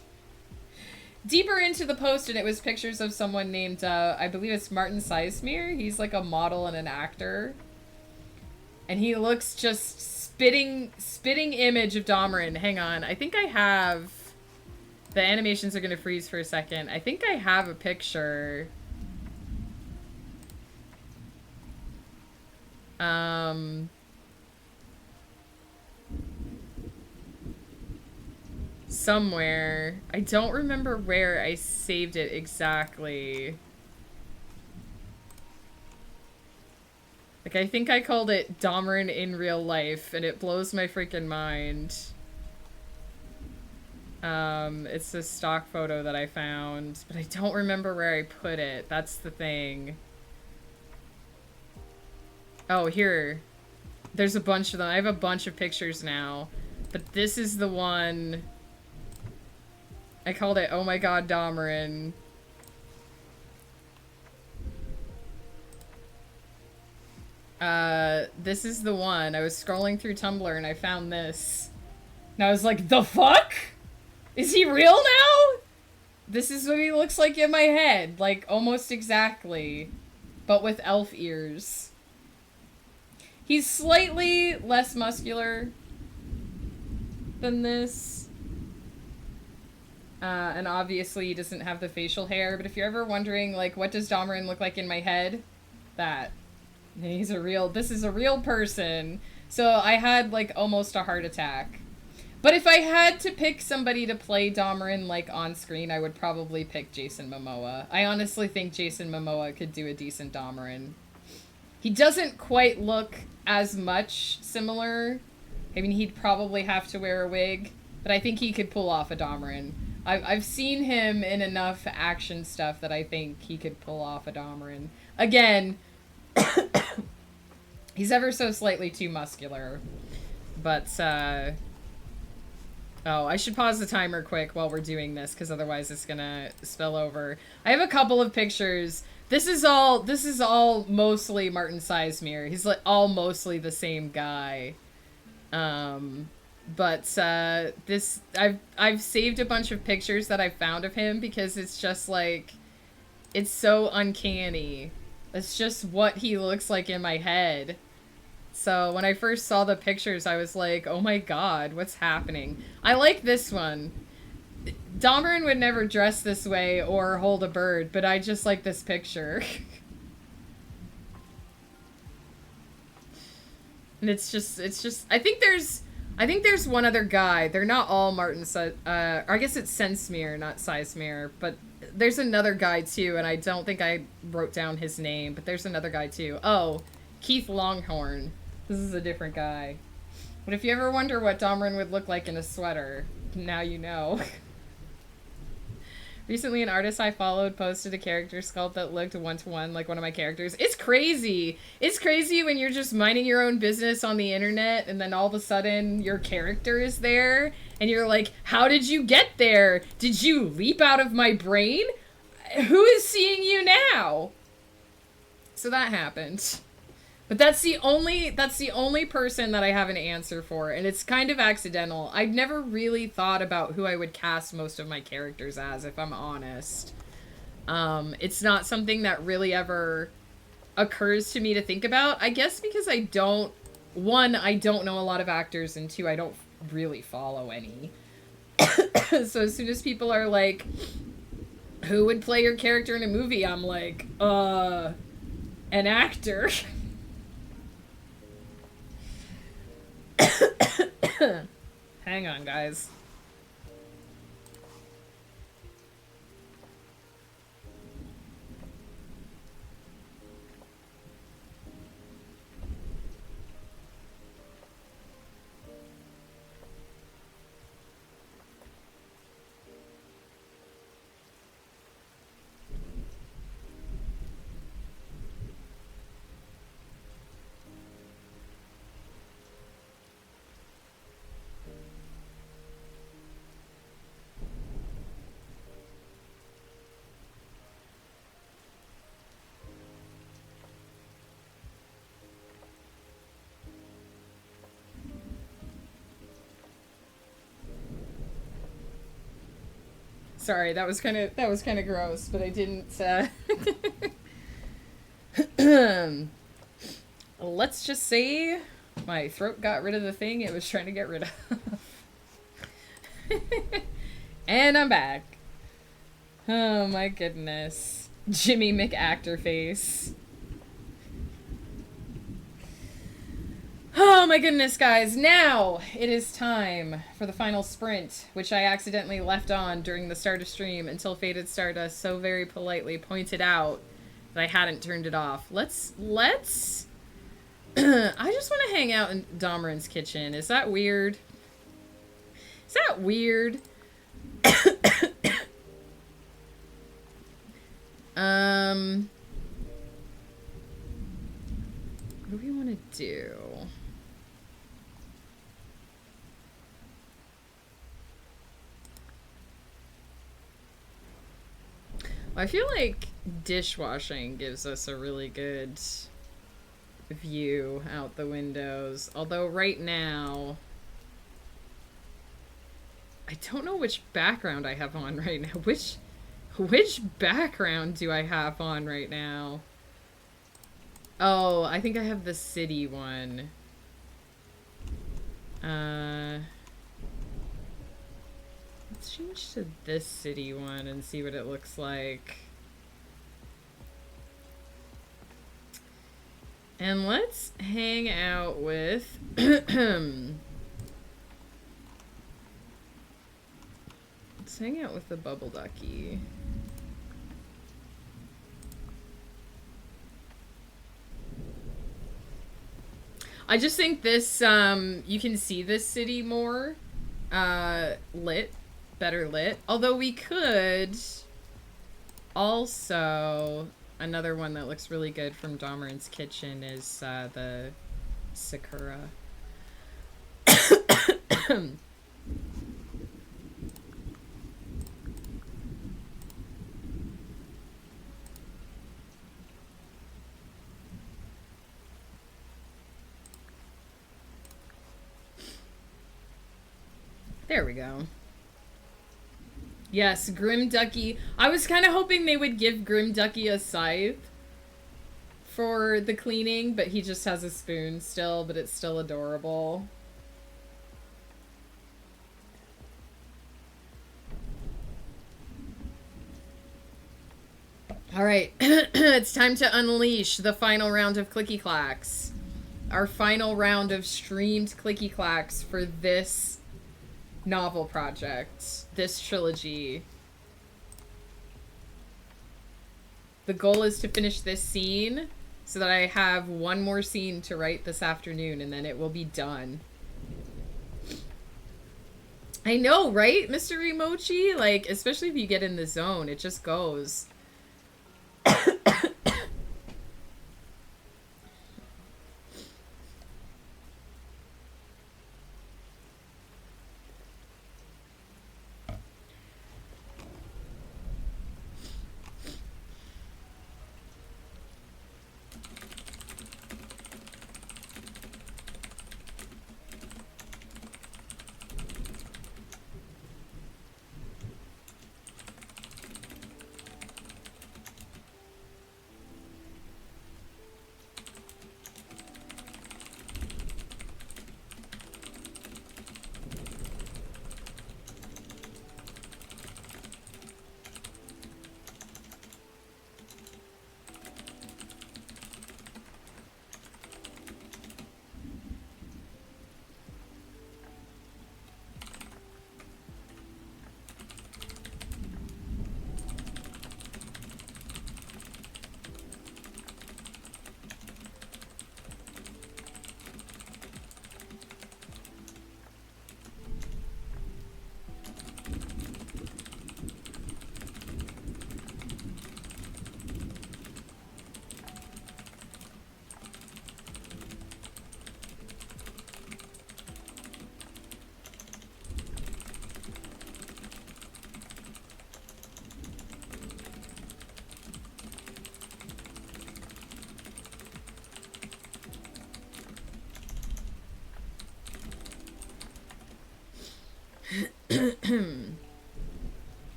deeper into the post, and it was pictures of someone named, I believe it's Martin Sizemore. He's like a model and an actor. And he looks just spitting image of Domarin. Hang on, I think I have... The animations are going to freeze for a second. I think I have a picture. Somewhere. I don't remember where I saved it exactly. Like, I think I called it Domarin in real life, and it blows my freaking mind. It's a stock photo that I found, but I don't remember where I put it. That's the thing. Oh, here. There's a bunch of them. I have a bunch of pictures now, but this is the one. I called it, oh my god, Domarin. This is the one. I was scrolling through Tumblr and I found this. And I was like, the fuck? Is he real now? This is what he looks like in my head. Like, almost exactly. But with elf ears. He's slightly less muscular than this. And obviously he doesn't have the facial hair. But if you're ever wondering, like, what does Damarin look like in my head? That. This is a real person. So I had, like, almost a heart attack. But if I had to pick somebody to play Damarin, like, on screen, I would probably pick Jason Momoa. I honestly think Jason Momoa could do a decent Damarin. He doesn't quite look as much similar. I mean, he'd probably have to wear a wig, but I think he could pull off a Damarin. I've seen him in enough action stuff that I think he could pull off a Damarin. Again, he's ever so slightly too muscular. But, oh, I should pause the timer quick while we're doing this, because otherwise it's gonna spill over. I have a couple of pictures. This is all mostly Martin Sizemore. He's like all mostly the same guy. But this I've saved a bunch of pictures that I found of him because it's just like it's so uncanny. It's just what he looks like in my head. So when I first saw the pictures, I was like, oh my god, what's happening? I like this one. Damarin would never dress this way or hold a bird, but I just like this picture. And it's just, I think there's one other guy. They're not all Martin, I guess it's Sensmere, not Sizemore, but there's another guy too, and I don't think I wrote down his name, but there's another guy too. Oh, Keith Longhorn. This is a different guy. But if you ever wonder what Damarin would look like in a sweater, now you know. Recently, an artist I followed posted a character sculpt that looked one-to-one like one of my characters. It's crazy. It's crazy when you're just minding your own business on the internet and then all of a sudden your character is there and you're like, how did you get there? Did you leap out of my brain? Who is seeing you now? So that happened. But that's the only person that I have an answer for, and it's kind of accidental. I've never really thought about who I would cast most of my characters as, if I'm honest. It's not something that really ever occurs to me to think about. I guess because I don't know a lot of actors, and two, I don't really follow any. So as soon as people are like, who would play your character in a movie? I'm like, an actor. Hang on, guys. Sorry, that was kind of gross, but I didn't. Let's just say my throat got rid of the thing it was trying to get rid of. And I'm back. Oh my goodness, Jimmy McActor face. Oh my goodness, guys. Now it is time for the final sprint, which I accidentally left on during the start of stream until Faded Stardust so very politely pointed out that I hadn't turned it off. Let's I just want to hang out in Damarin's kitchen. Is that weird? Is that weird? What do we want to do? I feel like dishwashing gives us a really good view out the windows. Although right now, I don't know which background I have on right now. Which background do I have on right now? Oh, I think I have the city one. Let's change to this city one and see what it looks like. And let's hang out with... let's hang out with the bubble ducky. I just think this, you can see this city more lit, better lit. Although we could also... Another one that looks really good from Domeran's Kitchen is the Sakura. There we go. Yes, Grim Ducky. I was kind of hoping they would give Grim Ducky a scythe for the cleaning, but he just has a spoon still, but it's still adorable. All right, it's time to unleash the final round of Clicky Clacks. Our final round of streamed Clicky Clacks for this novel project, this trilogy. The goal is to finish this scene so that I have one more scene to write this afternoon, and then it will be done. I know, right, Mystery Mochi? Like, especially if you get in the zone, it just goes.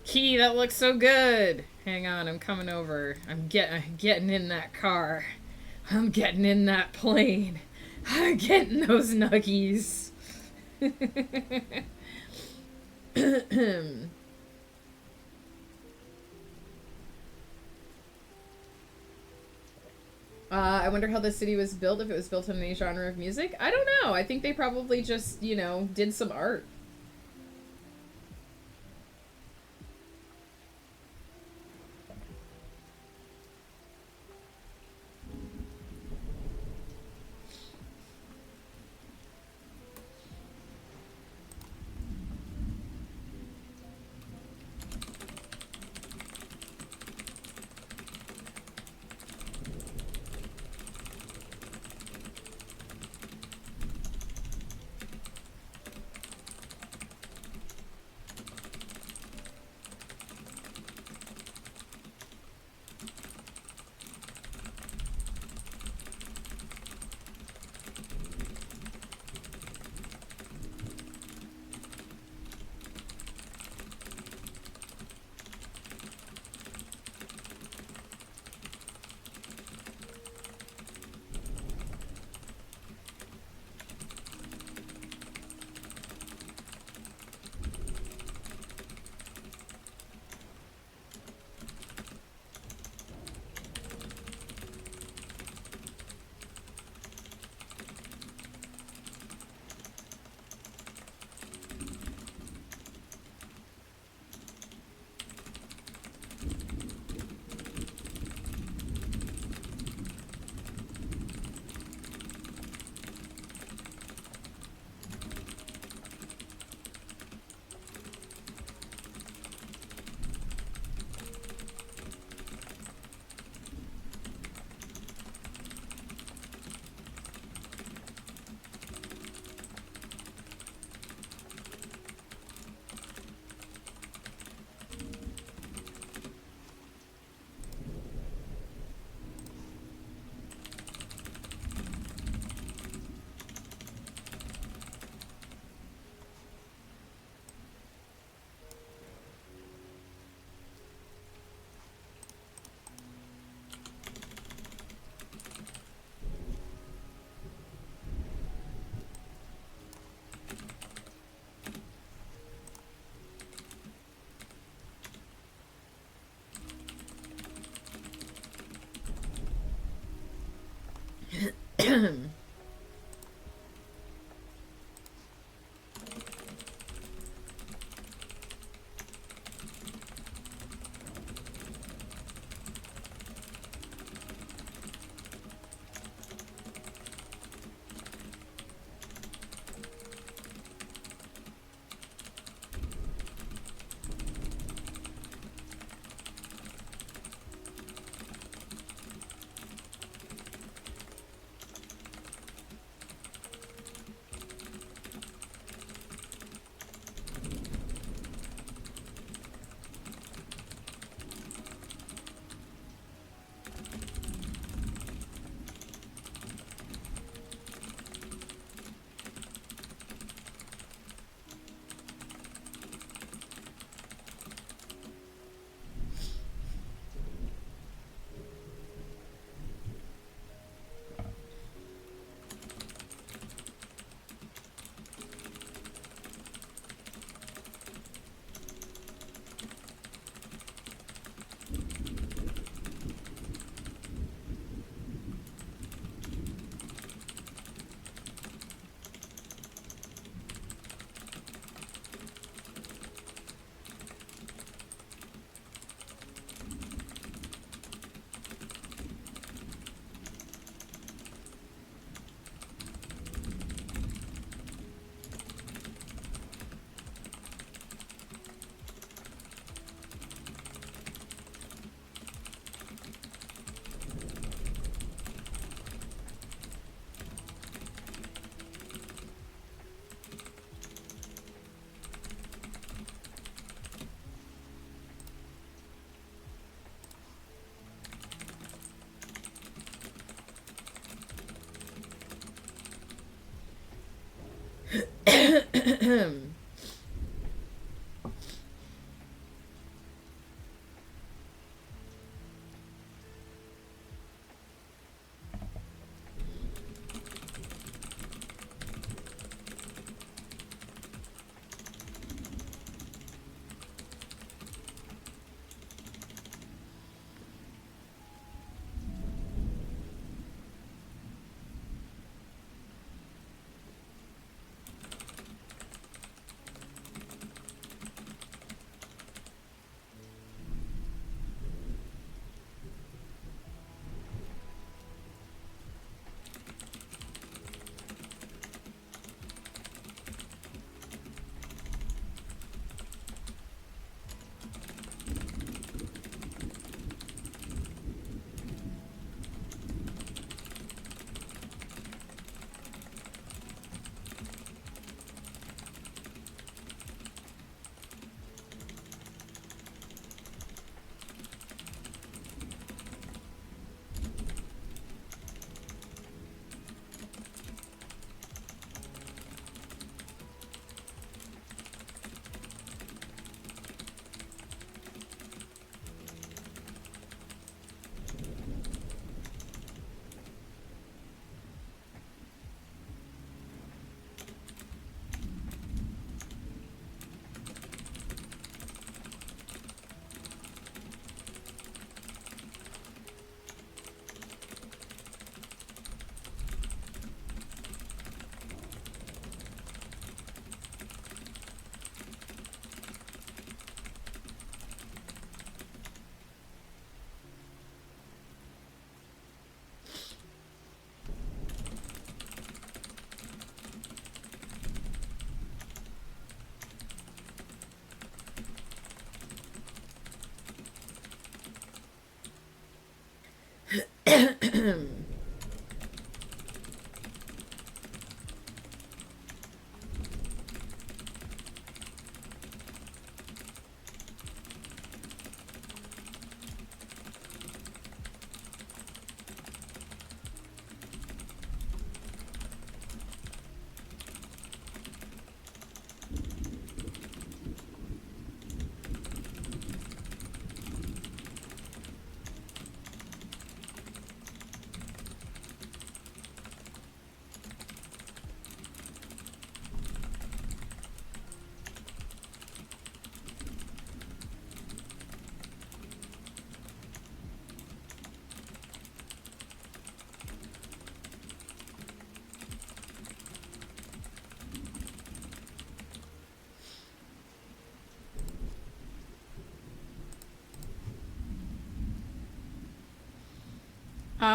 Key, that looks so good. Hang on, I'm coming over. I'm getting in that car. I'm getting in that plane. I'm getting those nuggies. I wonder how the city was built, if it was built in any genre of music. I don't know. I think they probably just, you know, did some art.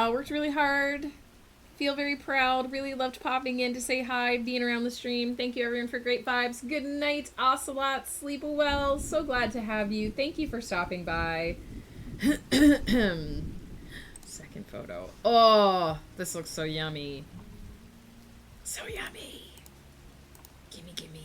Worked really hard. Feel very proud. Really loved popping in to say hi, being around the stream. Thank you, everyone, for great vibes. Good night, Ocelot. Sleep well. So glad to have you. Thank you for stopping by. Second photo. Oh, this looks so yummy. So yummy. Gimme, gimme.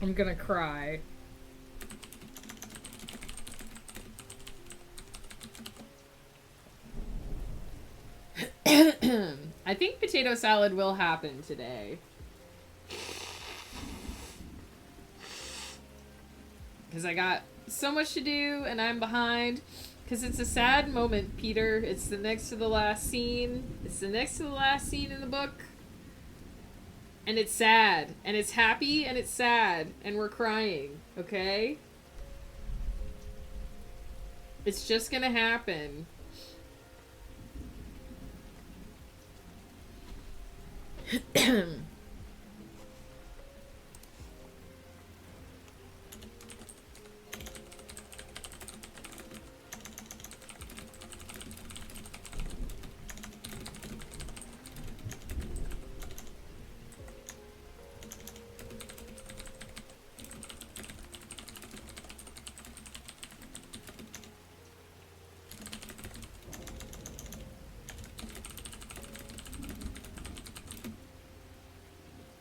I'm gonna cry. I think potato salad will happen today. Because I got so much to do and I'm behind. Because it's a sad moment, Peter. It's the next to the last scene. It's the next to the last scene in the book. And it's sad. And it's happy and it's sad. And we're crying. Okay? It's just gonna happen.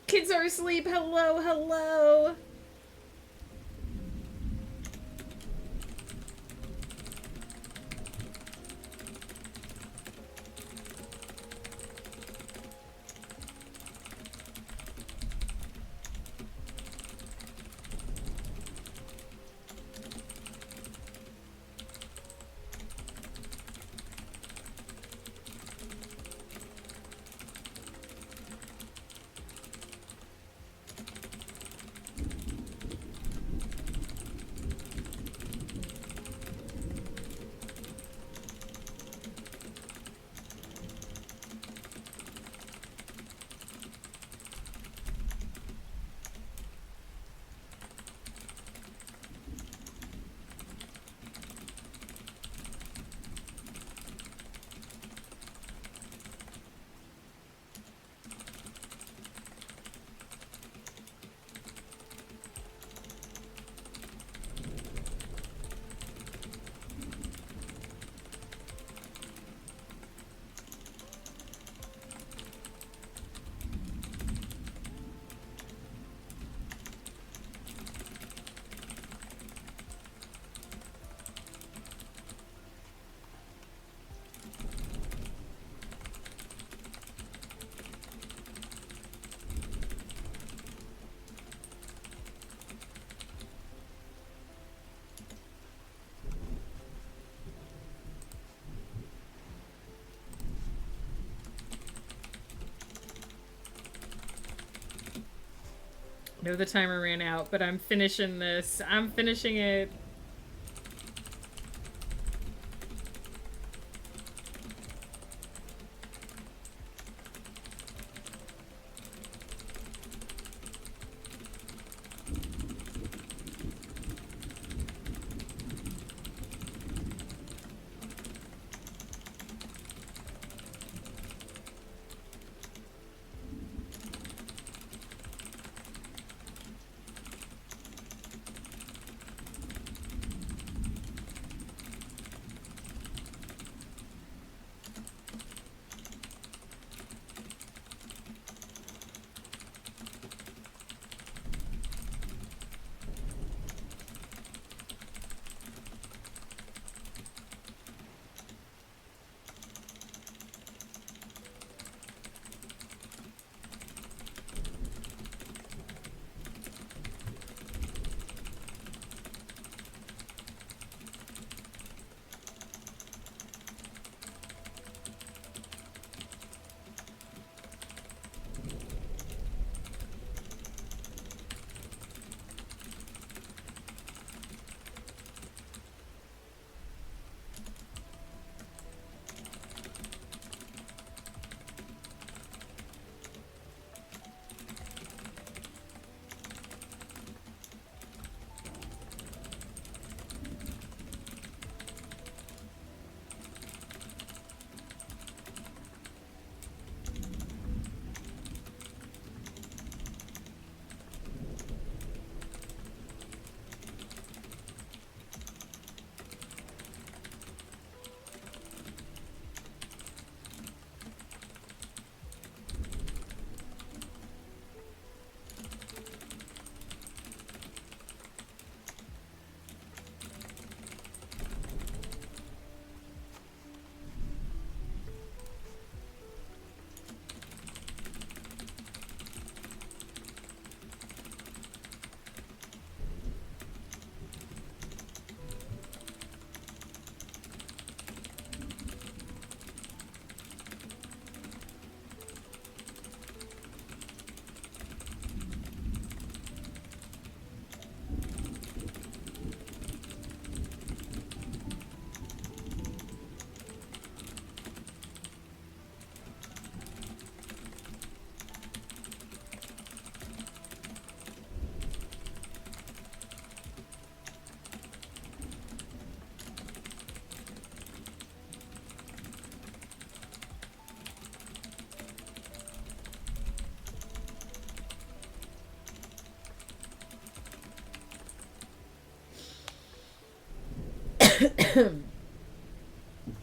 Kids are asleep. Hello, hello. No, the timer ran out, but I'm finishing this. I'm finishing it.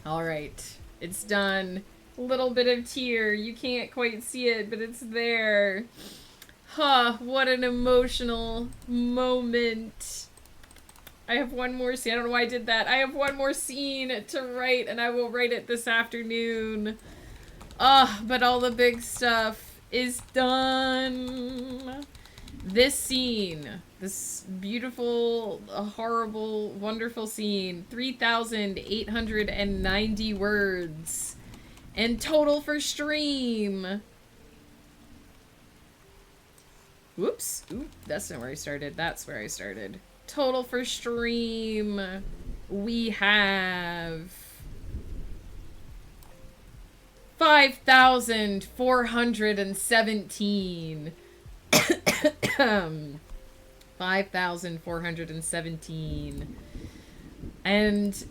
All right, it's done. A little bit of tear. You can't quite see it, but it's there. Huh, what an emotional moment. I have one more scene. I don't know why I did that. I have one more scene to write, and I will write it this afternoon. But all the big stuff is done. This scene, this beautiful, horrible, wonderful scene, 3,890 words. And total for stream. Whoops. Oop, that's not where I started. That's where I started. Total for stream. We have 5,417. 5,417. And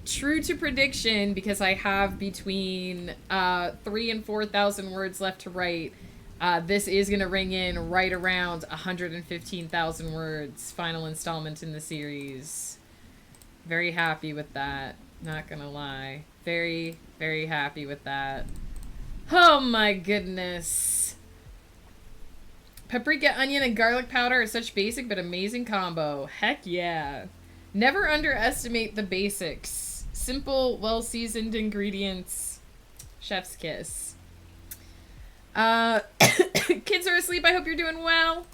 true to prediction, because I have between 3,000 and 4,000 words left to write, this is going to ring in right around 115,000 words. Final installment in the series. Very happy with that. Not going to lie. Very, very happy with that. Oh my goodness. Paprika, onion, and garlic powder are such basic but amazing combo. Heck yeah. Never underestimate the basics. Simple, well-seasoned ingredients. Chef's kiss. Kids are asleep. I hope you're doing well.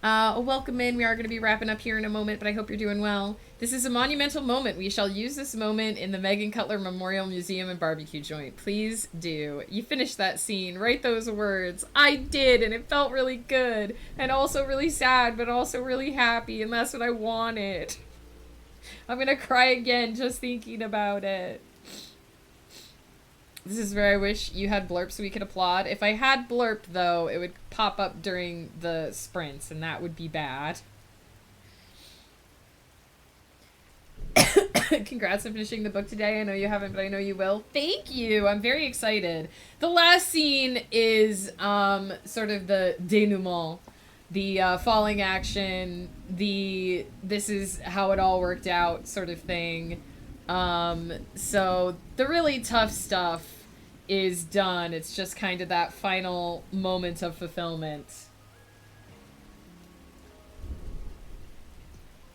Welcome in. We are going to be wrapping up here in a moment, but I hope you're doing well. This is a monumental moment. We shall use this moment in the Megan Cutler Memorial Museum and Barbecue Joint. Please do. You finished that scene. Write those words. I did, and it felt really good. And also really sad, but also really happy, and that's what I wanted. I'm going to cry again just thinking about it. This is where I wish you had blurp so we could applaud. If I had blurp, though, it would pop up during the sprints, and that would be bad. Congrats on finishing the book today. I know you haven't, but I know you will. Thank you. I'm very excited. The last scene is sort of the denouement, the falling action, the this is how it all worked out sort of thing. So the really tough stuff is done. It's just kind of that final moment of fulfillment.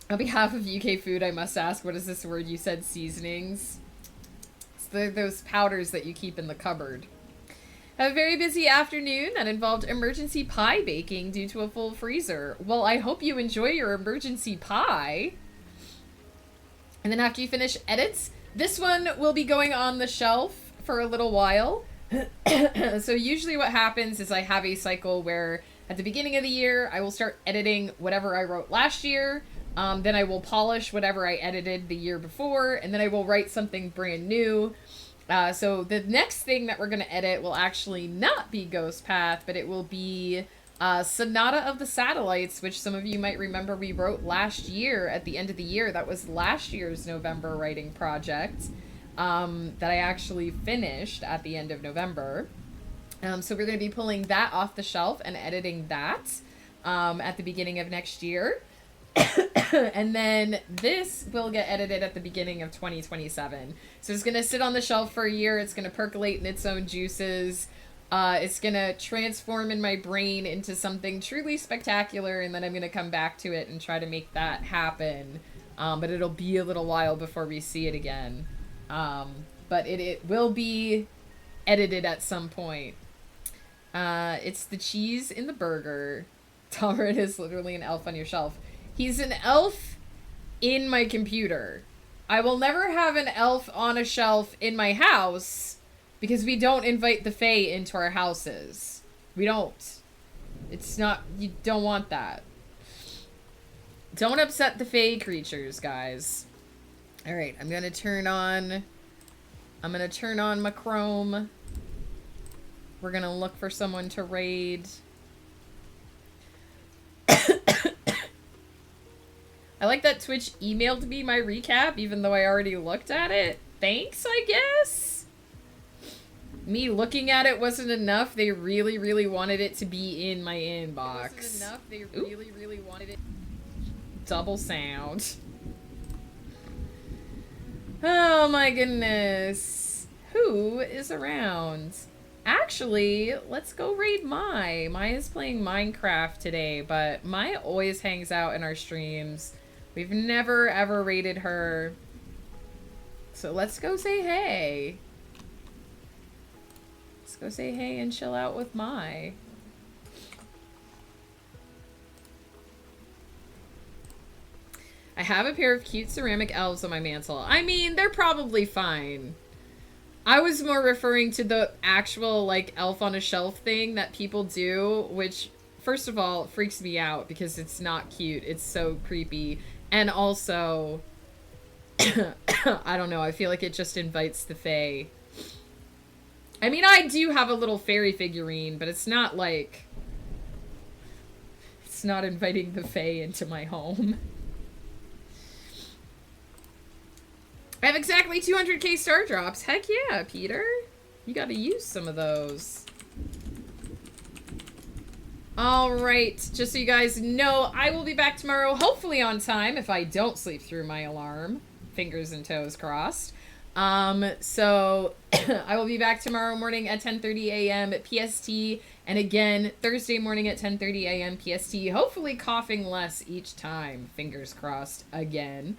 On behalf of UK Food, I must ask, what is this word you said? Seasonings? It's those powders that you keep in the cupboard. Had a very busy afternoon that involved emergency pie baking due to a full freezer. Well, I hope you enjoy your emergency pie. And then after you finish edits, this one will be going on the shelf for a little while. So usually what happens is I have a cycle where at the beginning of the year, I will start editing whatever I wrote last year. Then I will polish whatever I edited the year before, and then I will write something brand new. So the next thing that we're going to edit will actually not be Ghost Path, but it will be Sonata of the Satellites, which some of you might remember we wrote last year at the end of the year. That was last year's November writing project that I actually finished at the end of November. So we're going to be pulling that off the shelf and editing that at the beginning of next year. And then this will get edited at the beginning of 2027. So it's going to sit on the shelf for a year. It's going to percolate in its own juices. It's going to transform in my brain into something truly spectacular, and then I'm going to come back to it and try to make that happen. But it'll be a little while before we see it again. But it will be edited at some point. It's the cheese in the burger. Tomerant is literally an elf on your shelf. He's an elf in my computer. I will never have an elf on a shelf in my house because we don't invite the Fae into our houses. We don't. It's not, you don't want that. Don't upset the Fae creatures, guys. Alright, I'm gonna turn on my Chrome. We're gonna look for someone to raid. I like that Twitch emailed me my recap, even though I already looked at it. Thanks, I guess? Me looking at it wasn't enough. They really, really wanted it to be in my inbox. It wasn't enough. They really, really wanted it. Double sound. Oh my goodness. Who is around? Actually, let's go raid Mai. Mai is playing Minecraft today, but Mai always hangs out in our streams. We've never ever raided her. So let's go say hey. Let's go say hey and chill out with Mai. I have a pair of cute ceramic elves on my mantle. I mean, they're probably fine. I was more referring to the actual, like, elf on a shelf thing that people do, which, first of all, freaks me out because it's not cute. It's so creepy. And also, I don't know, I feel like it just invites the Fae. I mean, I do have a little fairy figurine, but it's not like... It's not inviting the Fae into my home. I have exactly 200k star drops. Heck yeah, Peter. You gotta use some of those. Alright, just so you guys know, I will be back tomorrow, hopefully on time, if I don't sleep through my alarm. Fingers and toes crossed. So, I will be back tomorrow morning at 10:30 a.m. PST, and again, Thursday morning at 10:30 a.m. PST, hopefully coughing less each time. Fingers crossed again.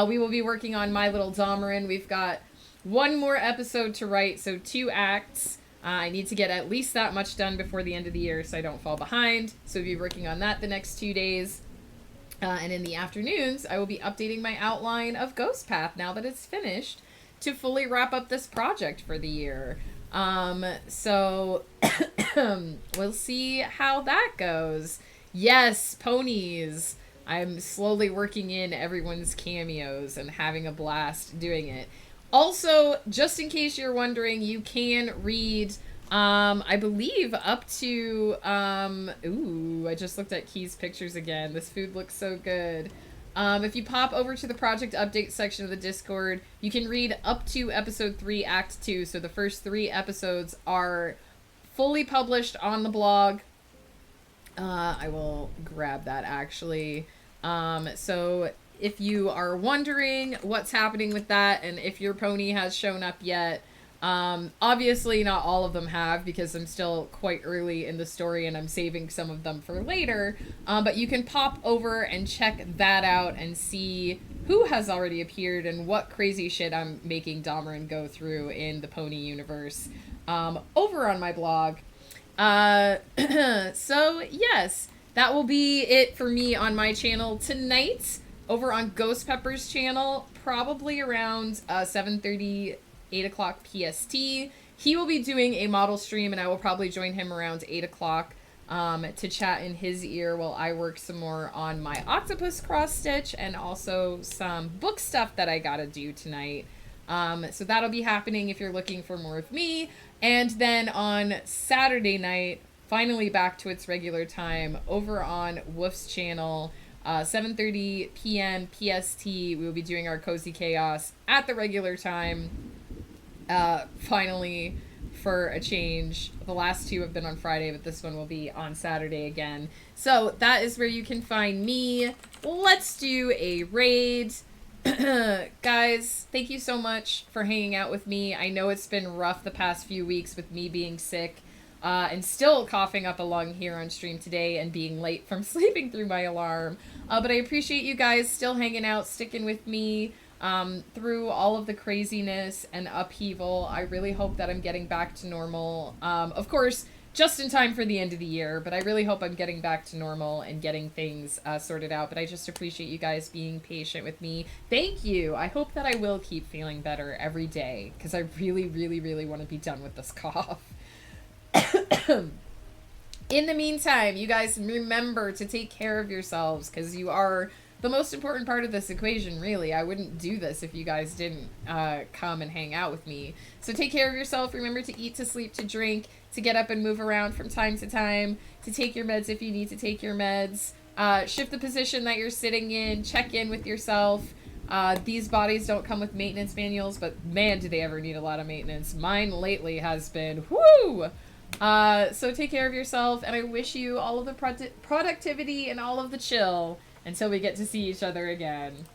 We will be working on My Little Domerin. We've got one more episode to write, so 2 acts. I need to get at least that much done before the end of the year so I don't fall behind. So we'll be working on that the next 2 days. And in the afternoons, I will be updating my outline of Ghost Path now that it's finished to fully wrap up this project for the year. So we'll see how that goes. Yes, ponies. I'm slowly working in everyone's cameos and having a blast doing it. Also, just in case you're wondering, you can read, I believe up to, ooh, I just looked at Key's pictures again. This food looks so good. If you pop over to the project update section of the Discord, you can read up to episode 3, act 2. So the first 3 episodes are fully published on the blog. I will grab that actually. So if you are wondering what's happening with that and if your pony has shown up yet, obviously not all of them have because I'm still quite early in the story and I'm saving some of them for later. But you can pop over and check that out and see who has already appeared and what crazy shit I'm making Dameron go through in the pony universe, over on my blog. So yes, that will be it for me on my channel tonight. Over on Ghost Pepper's channel, probably around 7:30, 8 o'clock PST. He will be doing a model stream, and I will probably join him around 8 o'clock to chat in his ear while I work some more on my octopus cross stitch and also some book stuff that I gotta do tonight. So that'll be happening if you're looking for more of me. And then on Saturday night, finally back to its regular time, over on Woof's channel, 7:30 p.m. PST, we will be doing our Cozy Chaos at the regular time. Finally, for a change. The last 2 have been on Friday, but this one will be on Saturday again. So that is where you can find me. Let's do a raid. Guys, thank you so much for hanging out with me. I know it's been rough the past few weeks with me being sick. And still coughing up a lung here on stream today and being late from sleeping through my alarm. But I appreciate you guys still hanging out, sticking with me through all of the craziness and upheaval. I really hope that I'm getting back to normal. Of course, just in time for the end of the year, but I really hope I'm getting back to normal and getting things sorted out. But I just appreciate you guys being patient with me. Thank you. I hope that I will keep feeling better every day because I really, really, really want to be done with this cough. In the meantime, you guys remember to take care of yourselves because you are the most important part of this equation, really. I wouldn't do this if you guys didn't come and hang out with me. So take care of yourself. Remember to eat, to sleep, to drink, to get up and move around from time to time, to take your meds if you need to take your meds. Shift the position that you're sitting in. Check in with yourself. These bodies don't come with maintenance manuals, but man, do they ever need a lot of maintenance. Mine lately has been, whoo! So take care of yourself, and I wish you all of the productivity and all of the chill until we get to see each other again.